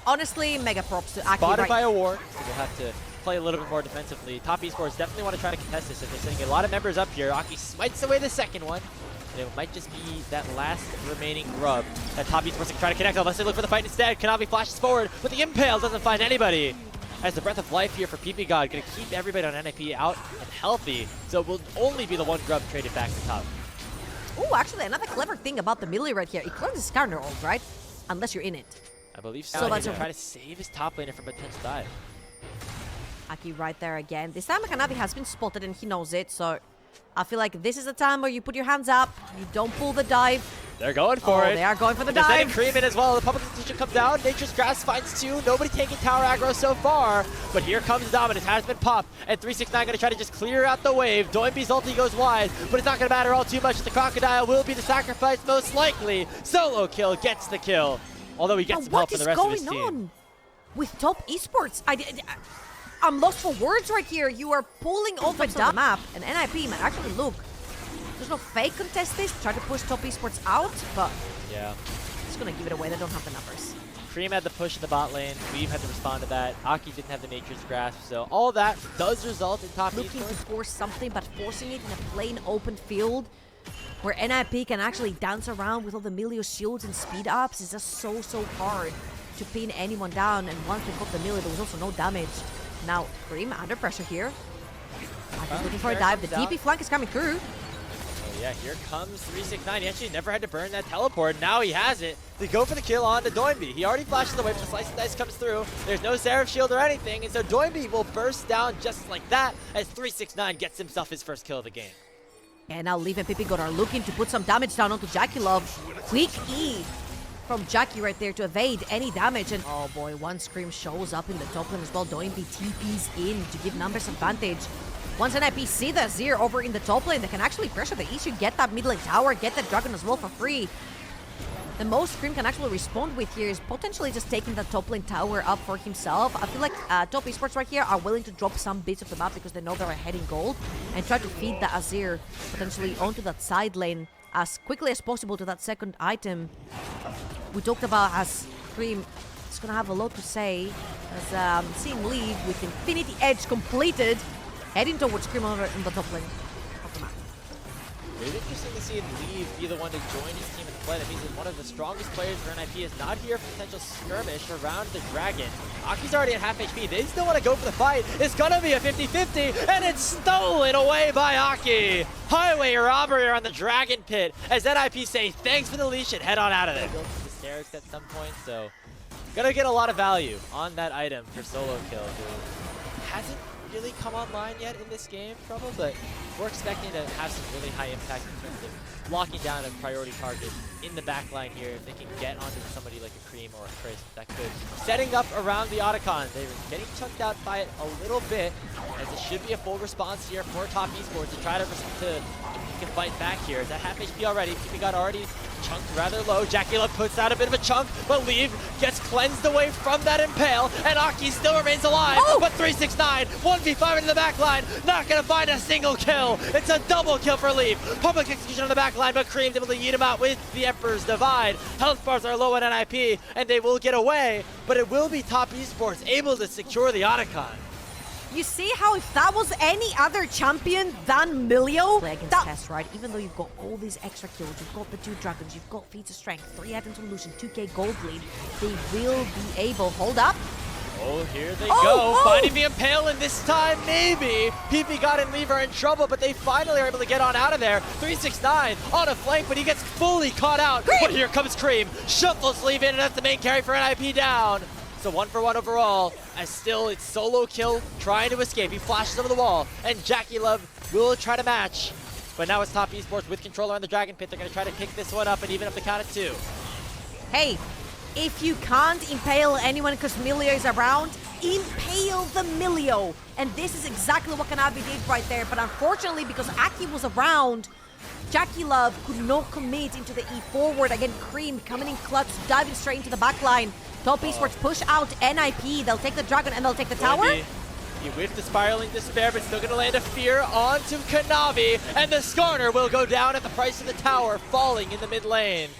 Honestly, mega props to Aki. Spotted by a ward, so we'll have to play a little bit more defensively. Top esports definitely want to try to contest this if they're sending a lot of members up here. Aki smites away the second one. And it might just be that last remaining grub that top esports can try to connect. Unless they look for the fight instead. Kanavi flashes forward, but the impale doesn't find anybody. As the breath of life here for PP God, gonna keep everybody on NIP out and healthy. So it will only be the one grub traded back to top. Oh, actually, another clever thing about the melee right here, it cleanses counter ult, right? Unless you're in it. I believe so. So that's He's trying to save his top laner from potential dive. Aki right there again. This time Kanavi has been spotted and he knows it, so I feel like this is the time where you put your hands up, you don't pull the dive. They're going for it. They are going for the They're sending dive. Cream in as well. The public institution comes down. Nature's Grasp finds two. Nobody taking tower aggro so far. But here comes Dominance. Has been popped. And 369 going to try to just clear out the wave. Doinby's ulti goes wide. But it's not going to matter all too much. The Crocodile will be the sacrifice most likely. Solo kill gets the kill. Although he gets some help from the rest of his team. What is going on with top esports? I'm lost for words right here. You are pulling over the map, and NIP might actually look. There's no fake contest this. Try to push top esports out, but yeah, it's gonna give it away. They don't have the numbers. Cream had the push in the bot lane. Weave had to respond to that. Aki didn't have the Nature's Grasp, so all that does result in top Looking to esports. force something, but forcing it in a plain open field where NIP can actually dance around with all the melee shields and speed ups is just so hard to pin anyone down. And once we got the melee, there was also no damage. Now, Cream under pressure here. Aki's looking for a dive. The DP flank is coming through. Oh yeah, here comes 369. He actually never had to burn that teleport. Now he has it. They go for the kill on to Doinby. He already flashes away, but the Slice and Dice comes through. There's no Seraph Shield or anything, and so Doinby will burst down just like that as 369 gets himself his first kill of the game. And now Leaf and Pippi God are looking to put some damage down onto Jackie Love. Quick E from Jackie right there to evade any damage. And oh boy, one Scream shows up in the top lane as well. Doinby TP's in to give numbers advantage. Once NIP see the Azir over in the top lane, they can actually pressure the issue, get that mid lane tower, get that Dragon as well for free. The most Scream can actually respond with here is potentially just taking the top lane tower up for himself. I feel like top esports right here are willing to drop some bits of the map because they know they're ahead in gold and try to feed the Azir potentially onto that side lane as quickly as possible to that second item. We talked about as Scream is going to have a lot to say as seeing Leave with Infinity Edge completed, heading towards Scream over in the top lane of the map. It was interesting to see Leave be the one to join his team in the play. That means that one of the strongest players for NIP is not here for potential skirmish around the Dragon. Aki's already at half HP. They still want to go for the fight. It's going to be a 50-50, and it's stolen away by Aki. Highway robbery on the Dragon Pit as NIP say thanks for the leash and head on out of there. Built the stairs at some point, so gonna get a lot of value on that item for solo kill, who hasn't really come online yet in this game, Trouble, but we're expecting to have some really high impact in terms of locking down a priority target in the back line here. If they can get onto somebody like a Cream or a Chris, that could. Setting up around the Otacon. They're getting chunked out by it a little bit, as it should be a full response here for top esports to try to fight back here. Is that half HP already? PP got already chunked rather low. Jackie Love puts out a bit of a chunk, but Leave gets cleansed away from that impale, and Aki still remains alive. Oh! But 369, 1v5 in the back line, not gonna find a single kill. It's a double kill for Leave. Public execution on the back line, but Cream's able to eat him out with the Emperor's Divide. Health bars are low on NIP, and they will get away, but it will be top esports able to secure the Otacon. You see how if that was any other champion than Milio, against test, right? Even though you've got all these extra kills, you've got the 2 dragons, you've got feats of strength, 3 items on Lucian, 2k gold lead, they will be able, hold up. Oh, here they go, finding the impale, and this time maybe PP God and Leave are in trouble, but they finally are able to get on out of there. 369 on a flank, but he gets fully caught out. But here comes Cream, shuffles Leave in, and that's the main carry for NIP down. So 1-for-1 overall, as still it's solo kill trying to escape. He flashes over the wall, and Jackie Love will try to match. But now it's top esports with controller on the Dragon Pit. They're going to try to pick this one up and even up the count at 2. Hey, if you can't impale anyone because Milio is around, impale the Milio. And this is exactly what Kanavi did right there. But unfortunately, because Aki was around, Jackie Love could not commit into the E forward. Again, Cream coming in clutch, diving straight into the backline. Top Esports push out NIP. They'll take the Dragon and they'll take the tower. He whiffed the Spiraling Despair, but still going to land a Fear onto Kanavi. And the Skarner will go down at the price of the tower, falling in the mid lane.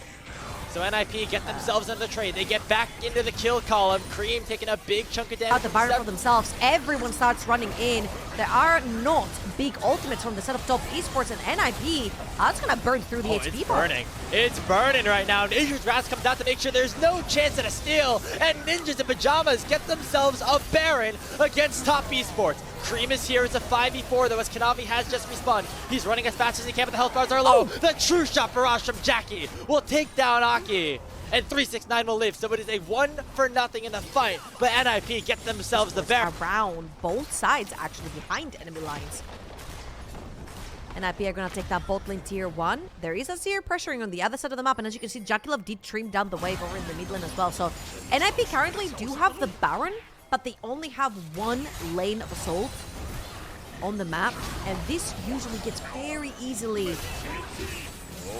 So NIP get themselves into the trade. They get back into the kill column. Cream taking a big chunk of damage. Out the Baron for themselves. Everyone starts running in. There are not big ultimates from the set of Top Esports, and NIP, that's going to burn through the HP it's bar. burning. It's burning right now. Nature's Wrath comes out to make sure there's no chance at a steal, and Ninjas in Pajamas get themselves a Baron against Top Esports. Cream is here. It's a 5v4 though, as Kanavi has just respawned. He's running as fast as he can, but the health bars are low. The true shot barrage from Jackie will take down Aki. And 369 will live, so it is a 1-0 in the fight. But NIP get themselves the Baron. Around both sides, actually behind enemy lines. NIP are going to take that bot lane tier 1. There is a Azir pressuring on the other side of the map, and as you can see, Jackie Love did trim down the wave over in the mid lane as well. So NIP currently do have the Baron, but they only have one lane of assault on the map, and this usually gets very easily.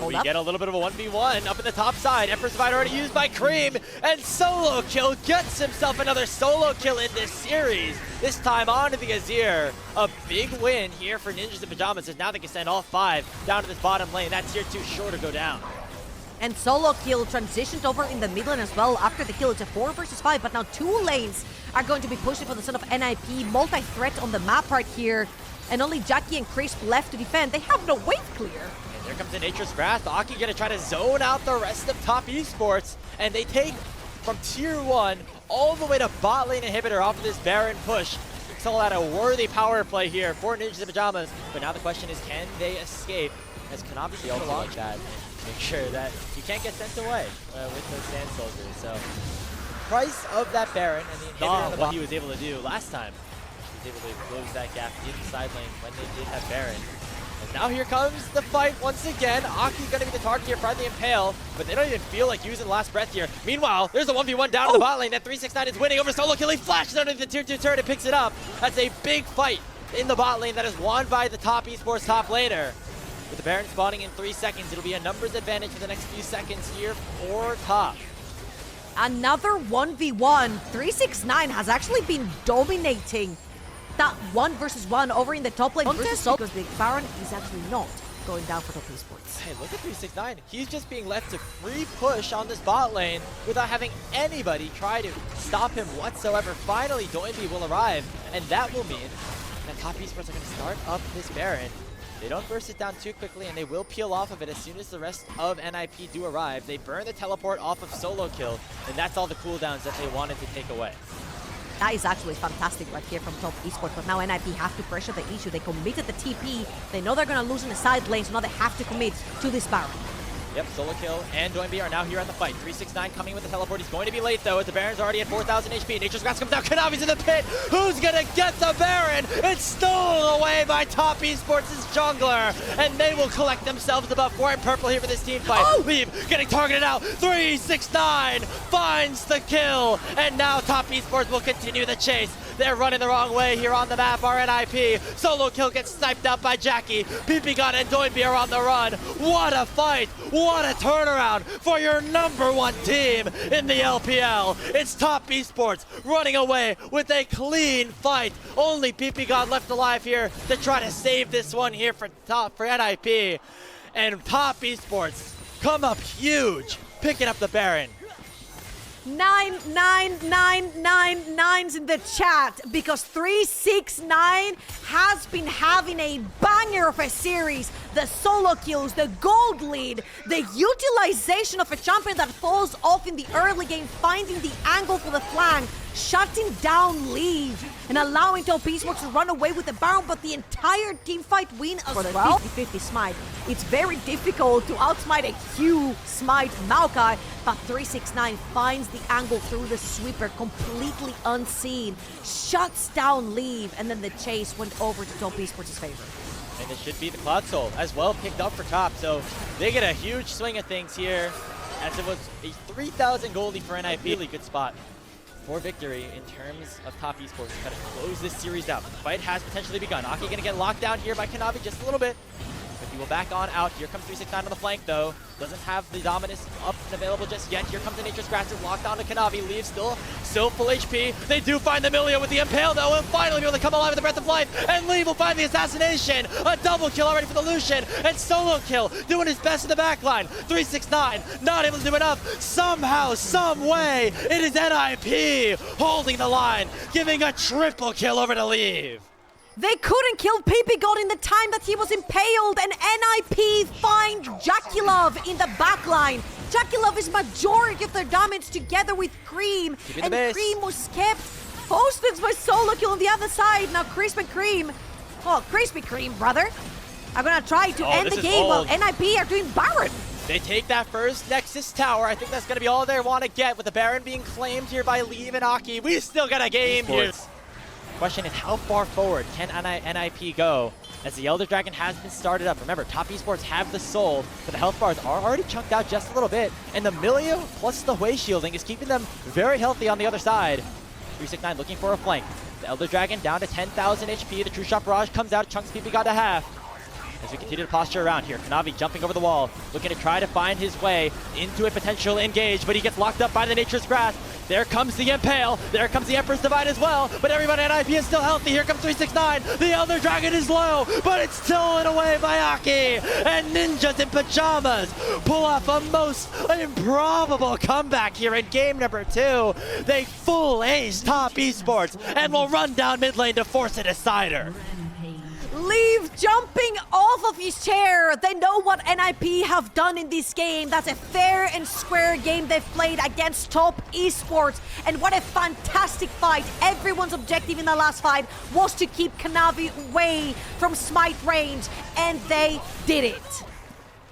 We get a little bit of a 1v1 up in the top side. Emperor's Divide already used by Cream, and Solo Kill gets himself another solo kill in this series. This time onto the Azir. A big win here for Ninjas in Pajamas, as now they can send all 5 down to this bottom lane. That tier 2 sure to go down. And Solo Kill transitioned over in the mid lane as well. After the kill, it's a 4 versus 5, but now 2 lanes are going to be pushing for the son of NIP. Multi-threat on the map right here, and only Jackie and Crisp left to defend. They have no wave clear. And there comes the Nature's Wrath. Aki gonna try to zone out the rest of Top Esports, and they take from tier 1 all the way to bot lane inhibitor off of this Baron push. Call that a worthy power play here for Ninjas in Pajamas. But now the question is, can they escape? As Kanavi be able to launch that and make sure that you can't get sent away with those Sand Soldiers. So, price of that Baron and the inhibitor on the bot he was able to do last time. He was able to close that gap in the side lane when they did have Baron. And now here comes the fight once again. Aki's gonna be the target here, find the impale, but they don't even feel like using the last breath here. Meanwhile, there's a 1v1 down to the bot lane. That 369 is winning over Solo Kill. He flashes underneath the tier 2 turret and picks it up. That's a big fight in the bot lane that is won by the Top Esports top laner. With the Baron spawning in 3 seconds, it'll be a numbers advantage for the next few seconds here for Top. Another 1v1. 369 has actually been dominating that 1 versus 1 over in the top lane versus because the Baron is actually not going down for Top Esports. Hey, look at 369. He's just being left to free push on this bot lane without having anybody try to stop him whatsoever. Finally, Doinby will arrive, and that will mean that Top Esports are going to start up this Baron. They don't burst it down too quickly, and they will peel off of it as soon as the rest of NIP do arrive. They burn the teleport off of Solo Kill, and that's all the cooldowns that they wanted to take away. That is actually fantastic right here from Top Esports, but now NIP have to pressure the issue. They committed the TP. They know they're going to lose in the side lane, so now they have to commit to this Baron. Yep, Solo Kill and Doinby are now here on the fight. 369 coming with the teleport. He's going to be late though, as the Baron's already at 4,000 HP. Nature's Wrath comes down. Kanavi's in the pit. Who's gonna get the Baron? It's stolen away by Top Esports' jungler, and they will collect themselves the buff. 4 in purple here for this team fight. Leave, getting targeted out. 369 finds the kill, and now Top Esports will continue the chase. They're running the wrong way here on the map. RNIP. Solo Kill gets sniped out by Jackie. PP and Doinby are on the run. What a fight. What a turnaround for your #1 team in the LPL. It's Top Esports running away with a clean fight. Only PP God left alive here to try to save this one here for NIP. And Top Esports come up huge, picking up the Baron. 99999s in the chat, because 369 has been having a banger of a series. The solo kills, the gold lead, the utilization of a champion that falls off in the early game, finding the angle for the flank, shutting down Leave, and allowing Top Esports to run away with the Baron, but the entire team fight win as well. 50-50 smite. It's very difficult to outsmite a Q smite Maokai, but 369 finds the angle through the sweeper, completely unseen, shuts down Leave, and then the chase went over to Top Esports' favor. And it should be the Cloud Soul as well picked up for Top, so they get a huge swing of things here, as it was a 3,000 goldie for NIP. Really good spot. for victory in terms of top esports to kind of close this series out. The fight has potentially begun. Aki going to get locked down here by Kanavi just a little bit. But he will back on out. Here comes 369 on the flank, though. Doesn't have the dominance up and available just yet. Here comes the Nature's Grasp, locked down to Kanavi. Leaves still full HP. They do find the Millia with the Impale, though, and finally be able to come alive with the Breath of Life. And Lee will find the assassination. A double kill already for the Lucian. And solo kill, doing his best in the backline. 369, not able to do enough. Somehow, some way, it is NIP holding the line, giving a triple kill over to Leave. They couldn't kill PP-God in the time that he was impaled, and NIP find Jakilov in the backline. Jakilov is majority of their damage together with Cream, and Cream was kept hostage by solo kill on the other side. Now Crispy Cream, oh, Crispy Cream, brother, are gonna try to end the game while NIP are doing Baron. They take that first Nexus tower. I think that's gonna be all they want to get with the Baron being claimed here by Leave and Aki. We still got a game here. Question is, how far forward can NIP go as the Elder Dragon has been started up? Remember, top esports have the soul, but the health bars are already chunked out just a little bit, and the Millia plus the Hui shielding is keeping them very healthy on the other side. 369 looking for a flank. The Elder Dragon down to 10,000 HP. The True Shot Barrage comes out, chunks PP-God to half. As we continue to posture around here, Kanavi jumping over the wall, looking to try to find his way into a potential engage, but he gets locked up by the Nature's Grasp. There comes the Impale, there comes the Emperor's Divide as well, but everybody at NIP is still healthy. Here comes 369, the Elder Dragon is low, but it's stolen away by Aki, and Ninjas in Pajamas pull off a most improbable comeback here in game number 2. They full ace top esports and will run down mid lane to force a decider. Leave jumping off of his chair. They know what NIP have done in this game. That's a fair and square game they've played against top esports. And what a fantastic fight. Everyone's objective in the last fight was to keep Kanavi away from smite range, and they did it.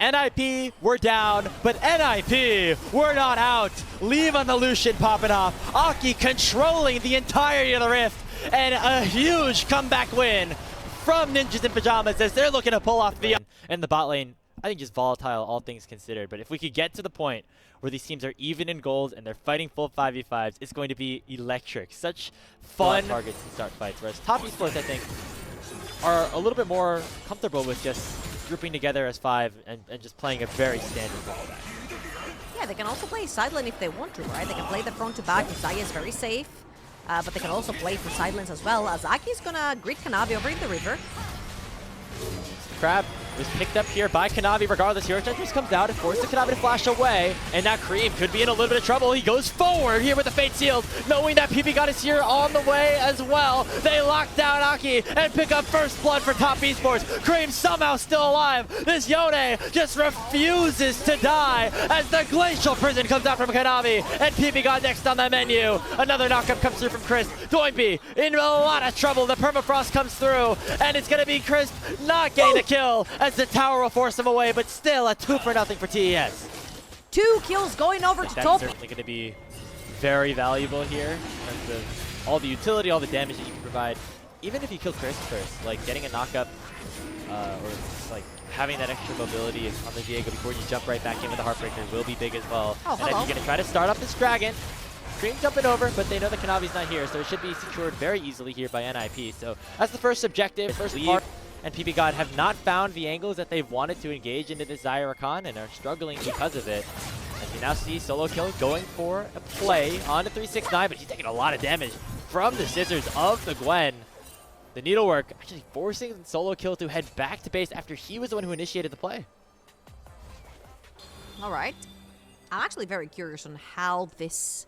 NIP, we're down, but NIP, we're not out. Leave on the Lucian popping off. Aki controlling the entirety of the Rift, and a huge comeback win from Ninjas in Pajamas as they're looking to pull off the and the bot lane. I think just volatile, all things considered. But if we could get to the point where these teams are even in gold and they're fighting full 5v5s, it's going to be electric. Such fun targets to start fights. Whereas top esports, I think, are a little bit more comfortable with just grouping together as 5 and just playing a very standard rollback. Yeah, they can also play sideline if they want to, right? They can play the front to back. Zaya is very safe. But they can also play for sidelines as well. Azaki's gonna greet Kanavi over in the river. Crab was picked up here by Kanavi regardless. Hero Tetris comes out and forces Kanavi to flash away. And now Cream could be in a little bit of trouble. He goes forward here with the Fate Seals, knowing that PP-God is here on the way as well. They lock down Aki and pick up first blood for top esports. Cream somehow still alive. This Yone just refuses to die as the Glacial Prison comes out from Kanavi. And PP-God next on the menu. Another knockup comes through from Chris. Doinby in a lot of trouble. The Permafrost comes through, and it's going to be Chris not getting the kill as the tower will force him away, but still a 2-0 for TES. 2 kills going over to top. That's certainly going to be very valuable here in terms of all the utility, all the damage that you can provide. Even if you kill Chris first, like getting a knockup or like having that extra mobility on the Diego before you jump right back in with the Heartbreaker will be big as well. Oh, and then you're going to try to start up this Dragon. Cream jumping over, but they know that Kanavi's not here, so it should be secured very easily here by NIP. So that's the first objective, first part. And PP-God have not found the angles that they've wanted to engage into this Zyra Khan and are struggling because of it. As you now see Solo Kill going for a play onto 369, but he's taking a lot of damage from the scissors of the Gwen. The Needlework actually forcing Solo Kill to head back to base after he was the one who initiated the play. All right. I'm actually very curious on how this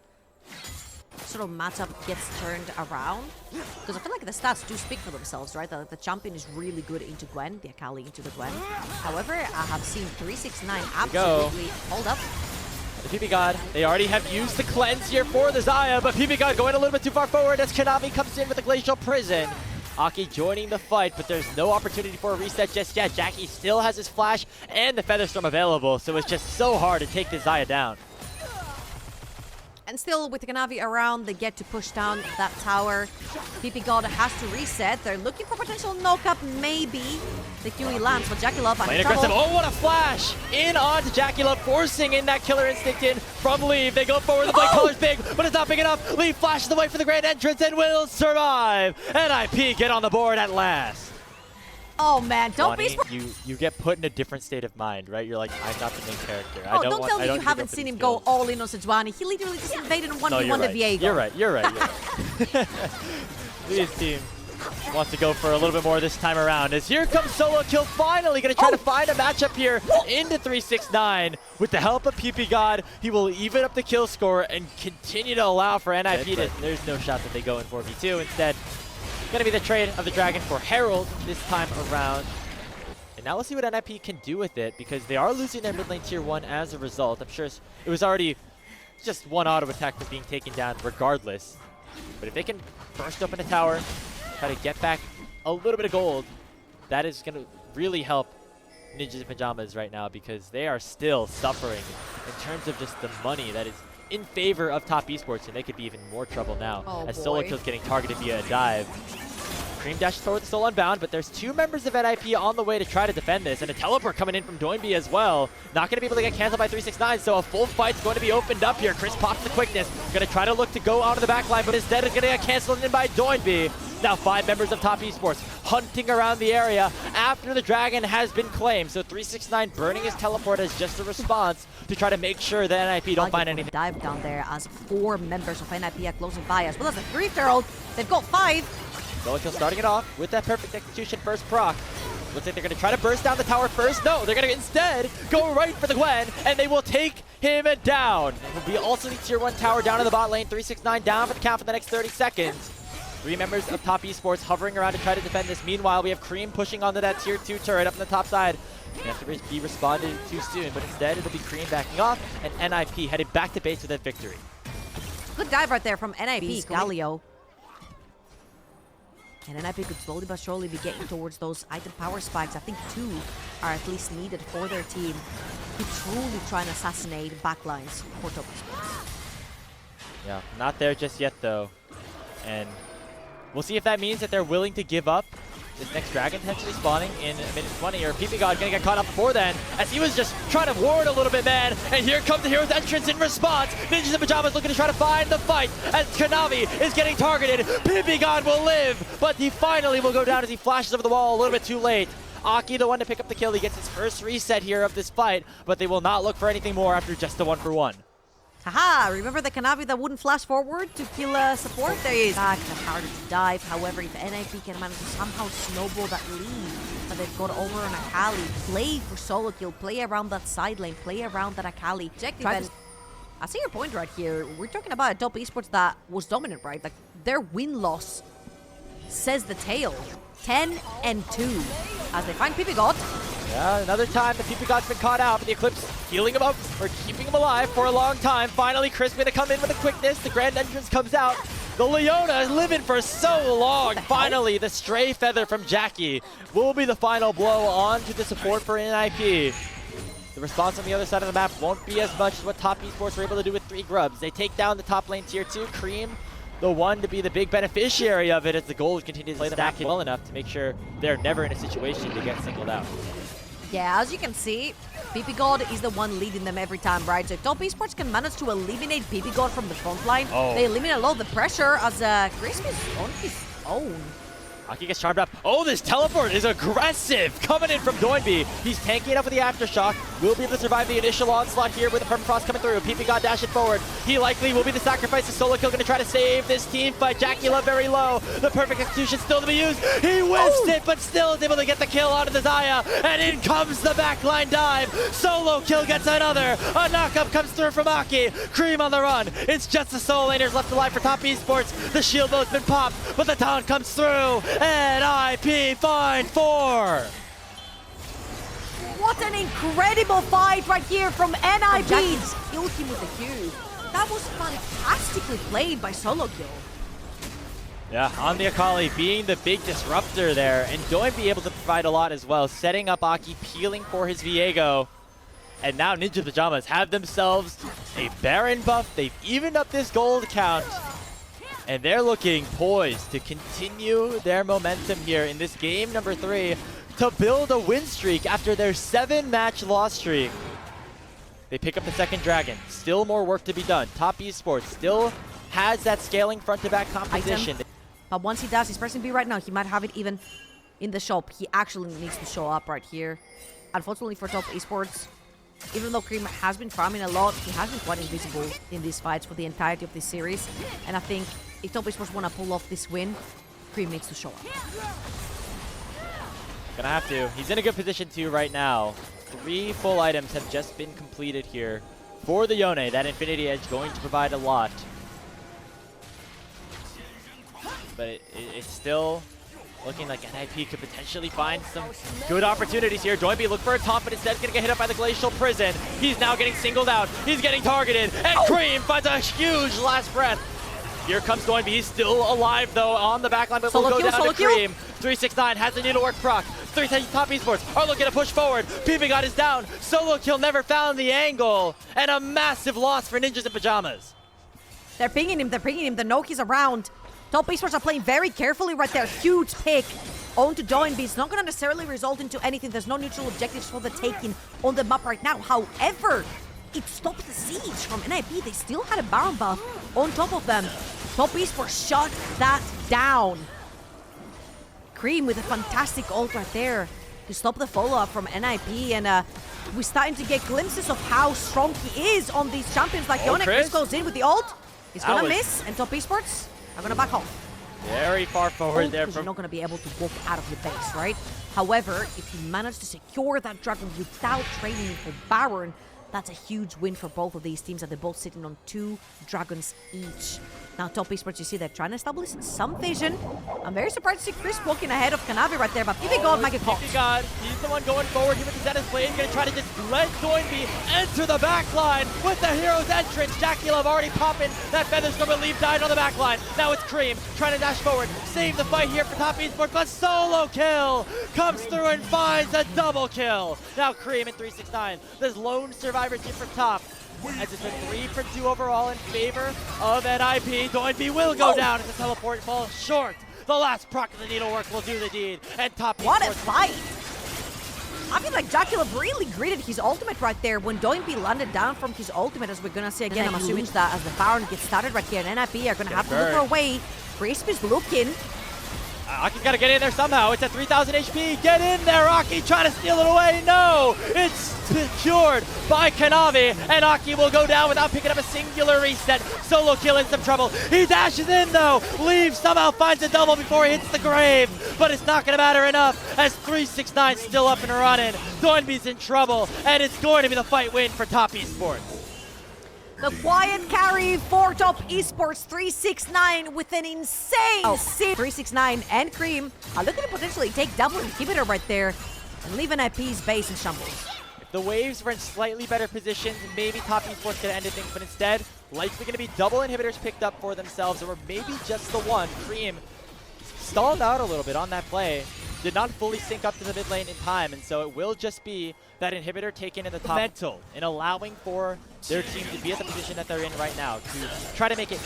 sort of matchup gets turned around, because I feel like the stats do speak for themselves, right? The champion is really good into Gwen, the Akali into the Gwen. However, I have seen 369 absolutely hold up. The PP-God, they already have used the cleanse here for the Zaya, but PP-God going a little bit too far forward as Kanavi comes in with the Glacial Prison. Aki joining the fight, but there's no opportunity for a reset just yet. Jackie still has his flash and the Featherstorm available, so it's just so hard to take the Zaya down. And still, with the Kanavi around, they get to push down that tower. PP-God has to reset. They're looking for potential knock-up, maybe. The QE lands, but Jackie Love Playing aggressive. Oh, what a flash! In onto Jackie Love, forcing in that killer instinct in from Leave. They go forward. The blade color's big, but it's not big enough. Leave flashes away for the grand entrance and will survive. NIP get on the board at last. Oh man, don't be you get put in a different state of mind, right? You're like, I'm not the main character. Oh, don't tell me you haven't seen him go all in on Sejuani. He literally just invaded and 1v1 the Viego. You're right. You're right. This team wants to go for a little bit more this time around. As here comes Solo Kill, finally going to try to find a matchup here into 369. With the help of PP God, he will even up the kill score and continue to allow for NIP to... There's no shot that they go in 4v2. Instead, going to be the trade of the Dragon for Herald this time around. And now we'll see what NIP can do with it, because they are losing their mid lane tier 1 as a result. I'm sure it was already just one auto attack for being taken down regardless. But if they can burst open a tower, try to get back a little bit of gold, that is going to really help Ninjas in Pajamas right now, because they are still suffering in terms of just the money that is in favor of top esports, and they could be even more trouble now as Solo Kill's getting targeted via a dive. Cream dashes forward, still unbound, but there's 2 members of NIP on the way to try to defend this, and a teleport coming in from Doinby as well. Not going to be able to get canceled by 369, so a full fight's going to be opened up here. Chris pops the quickness, going to try to look to go out of the back line, but instead is going to get canceled in by Doinby. Now 5 members of top esports hunting around the area after the Dragon has been claimed. So 369 burning his teleport as just a response to try to make sure that NIP don't find anything. Dive down there as 4 members of NIP are closing by, as well as a 3-year-old. They've got 5. Solo Kill starting it off with that perfect execution first proc. Looks like they're going to try to burst down the tower first. No, they're going to instead go right for the Gwen, and they will take him down. It will be also the tier 1 tower down in the bot lane. 369 down for the count for the next 30 seconds. 3 members of top esports hovering around to try to defend this. Meanwhile, we have Cream pushing onto that tier 2 turret up on the top side. They have to be responded too soon, but instead it'll be Cream backing off, and NIP headed back to base with that victory. Good dive right there from NIP. Galio. And NIP could slowly but surely be getting towards those item power spikes. I think 2 are at least needed for their team to truly try and assassinate backlines for top esports. Yeah, not there just yet though. And we'll see if that means that they're willing to give up this next Dragon potentially spawning in a minute 20, or PP God gonna get caught up before then, as he was just trying to ward a little bit, man. And here comes the hero's entrance in response. Ninjas in Pajamas looking to try to find the fight as Kanavi is getting targeted. PP God will live, but he finally will go down as he flashes over the wall a little bit too late. Aki, the one to pick up the kill. He gets his first reset here of this fight, but they will not look for anything more after just the 1-for-1. Haha, remember the Kanavi that wouldn't flash forward to kill support? There he is. Kind of harder to dive. However, if NIP can manage to somehow snowball that lead that they've got over on Akali, play for Solo Kill, play around that side lane, play around that Akali. I see your point right here. We're talking about a top esports that was dominant, right? Like, their win-loss says the tale. 10-2 as they find PP God. Yeah, another time the PP God's been caught out, but the Eclipse healing him up, or keeping him alive for a long time. Finally, Chris gonna come in with a quickness. The grand entrance comes out. The Leona is living for so long. Finally, the stray feather from Jackie will be the final blow onto the support for NIP. The response on the other side of the map won't be as much as what top esports were able to do with 3 grubs. They take down the top lane tier 2, Cream, the one to be the big beneficiary of it as the gold continues to stack it well enough to make sure they're never in a situation to get singled out. Yeah, as you can see, PP God is the one leading them every time, right? So if top esports can manage to eliminate PP God from the front line, they eliminate a lot of the pressure as Crisp is on his own. Aki gets charmed up. Oh, this teleport is aggressive! Coming in from Doinby. He's tanking it up with the Aftershock. Will be able to survive the initial onslaught here with the Permafrost coming through. PP God dashing forward. He likely will be the sacrifice. The Solo Kill gonna try to save this team fight. Jackie Love very low. The perfect execution still to be used. He whiffs it, but still is able to get the kill onto the Xayah. And in comes the backline dive. Solo Kill gets another. A knockup comes through from Aki. Cream on the run. It's just the solo laners left alive for top esports. The shield boat's been popped, but the taunt comes through. NIP find 4. What an incredible fight right here from NIP. Killed him with the Q. That was fantastically played by Solo Kill. Yeah, on the Akali being the big disruptor there, and Doinby able to provide a lot as well, setting up Aki, peeling for his Viego. And now Ninja Pajamas have themselves a Baron buff. They've evened up this gold count. And they're looking poised to continue their momentum here in this game number 3. to build a win streak after their 7-match loss streak. They pick up the second dragon. Still more work to be done. Top Esports still has that scaling front-to-back composition. But once he does, he's pressing B right now. He might have it even in the shop. He actually needs to show up right here. Unfortunately for Top Esports, even though Cream has been farming a lot, he has been quite invisible in these fights for the entirety of this series. And I think if Top Esports want to pull off this win, Cream needs to show up. Gonna have to. He's in a good position too right now. 3 full items have just been completed here for the Yone. That Infinity Edge going to provide a lot. But it's still looking like NIP could potentially find some good opportunities here. Doinby look for a taunt, but instead gonna get hit up by the Glacial Prison. He's now getting singled out. He's getting targeted, and Cream finds a huge last breath. Here comes Doinby. He's still alive though on the backline, but will go down to Cream. 369 has the needlework proc. 310 Top Esports are looking to push forward. PB is down. Solo kill never found the angle, and a massive loss for Ninjas in Pajamas. They're pinging him. The Noki's around. Top Esports are playing very carefully right there. Huge pick onto Doinby. It's not going to necessarily result into anything. There's no neutral objectives for the taking on the map right now. However, it stopped the siege from NIP. They still had a Baron buff on top of them. Top Esports shut that down. Cream with a fantastic ult right there to stop the follow-up from NIP. And we're starting to get glimpses of how strong he is on these champions like Yone. Chris goes in with the ult. He's going to miss. And Top Esports are going to back off. Very far forward there. You're not going to be able to walk out of your base, right? However, if you manage to secure that dragon without trading for Baron, that's a huge win for both of these teams, and they're both sitting on 2 dragons each. Now, Top Esports, you see they're trying to establish some vision. I'm very surprised to see Chris walking ahead of Kanavi right there, but PB might get caught. He's the one going forward here with the Zenith Blade. He's going to try to just let Doinby enter the backline with the hero's entrance. Jackie Love already popping that Featherstorm relief died on the backline. Now it's Cream trying to dash forward, save the fight here for Top Esports, but solo kill comes through and finds a double kill. Now Cream and 369, this lone survivor team from top. As it's a 3 for 2 overall in favor of NIP. Doinby will go down as the teleport falls short. The last proc of the needlework will do the deed. And Top Esports. What a fight! I feel like Dracula really greeted his ultimate right there when Doinby landed down from his ultimate, as we're gonna see again. I'm assuming that as the Baron gets started right here, and NIP are gonna have to look for a way. Crisp is looking. Aki's got to get in there somehow. It's at 3,000 HP. Get in there, Aki. Trying to steal it away. No. It's secured by Kanavi. And Aki will go down without picking up a singular reset. Solo kill in some trouble. He dashes in, though. Leaves, somehow finds a double before he hits the grave. But it's not going to matter enough as 369 still up and running. Doinby's in trouble. And it's going to be the fight win for Top Esports. The quiet carry for Top Esports. 369 with an insane 369 and Cream are looking to potentially take double inhibitor right there and leave NIP's base in shambles. If the waves were in slightly better positions, maybe Top Esports could have ended things, but instead, likely going to be double inhibitors picked up for themselves, or maybe just the one. Cream stalled out a little bit on that play. Did not fully sync up to the mid lane in time, and so it will just be that inhibitor taken in the top. Mental in allowing for their team to be at the position that they're in right now to try to make it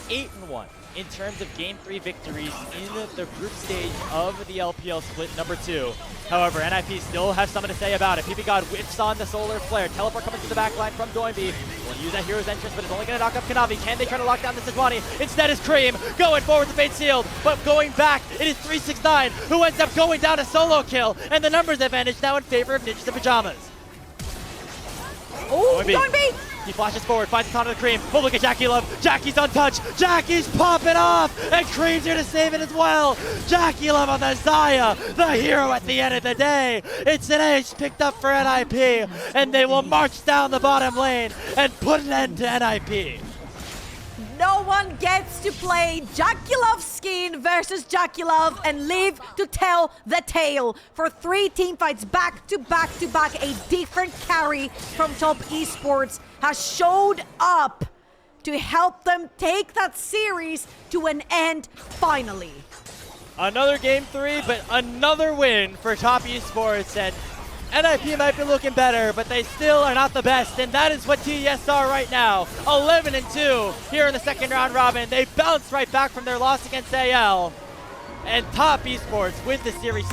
8-1 in terms of Game 3 victories in the group stage of the LPL split number 2. However, NIP still has something to say about it. PB God whips on the Solar Flare. Teleport coming through the backline from Doinby. Will use that hero's entrance, but it's only going to knock up Kanavi. Can they try to lock down the Sejuani? Instead is Cream going forward with the Fate Sealed, but going back, it is 369 who ends up going down a solo kill, and the numbers advantage now in favor of Ninjas in Pajamas. Oh, Doinby! He flashes forward, finds a ton of the Cream. Oh, look at Jackie Love. Jackie's untouched. Jackie's popping off, and Cream's here to save it as well. Jackie Love on the Zaya, the hero at the end of the day. It's an ace picked up for NIP, and they will march down the bottom lane and put an end to NIP. No one gets to play Jackie Love skin versus Jackie Love and live to tell the tale. For 3 team fights back to back to back, a different carry from Top Esports has showed up to help them take that series to an end finally. Another Game 3, but another win for Top Esports, and NIP might be looking better, but they still are not the best, and that is what TES are right now. 11-2 here in the second round robin. They bounce right back from their loss against AL, and Top Esports wins the series.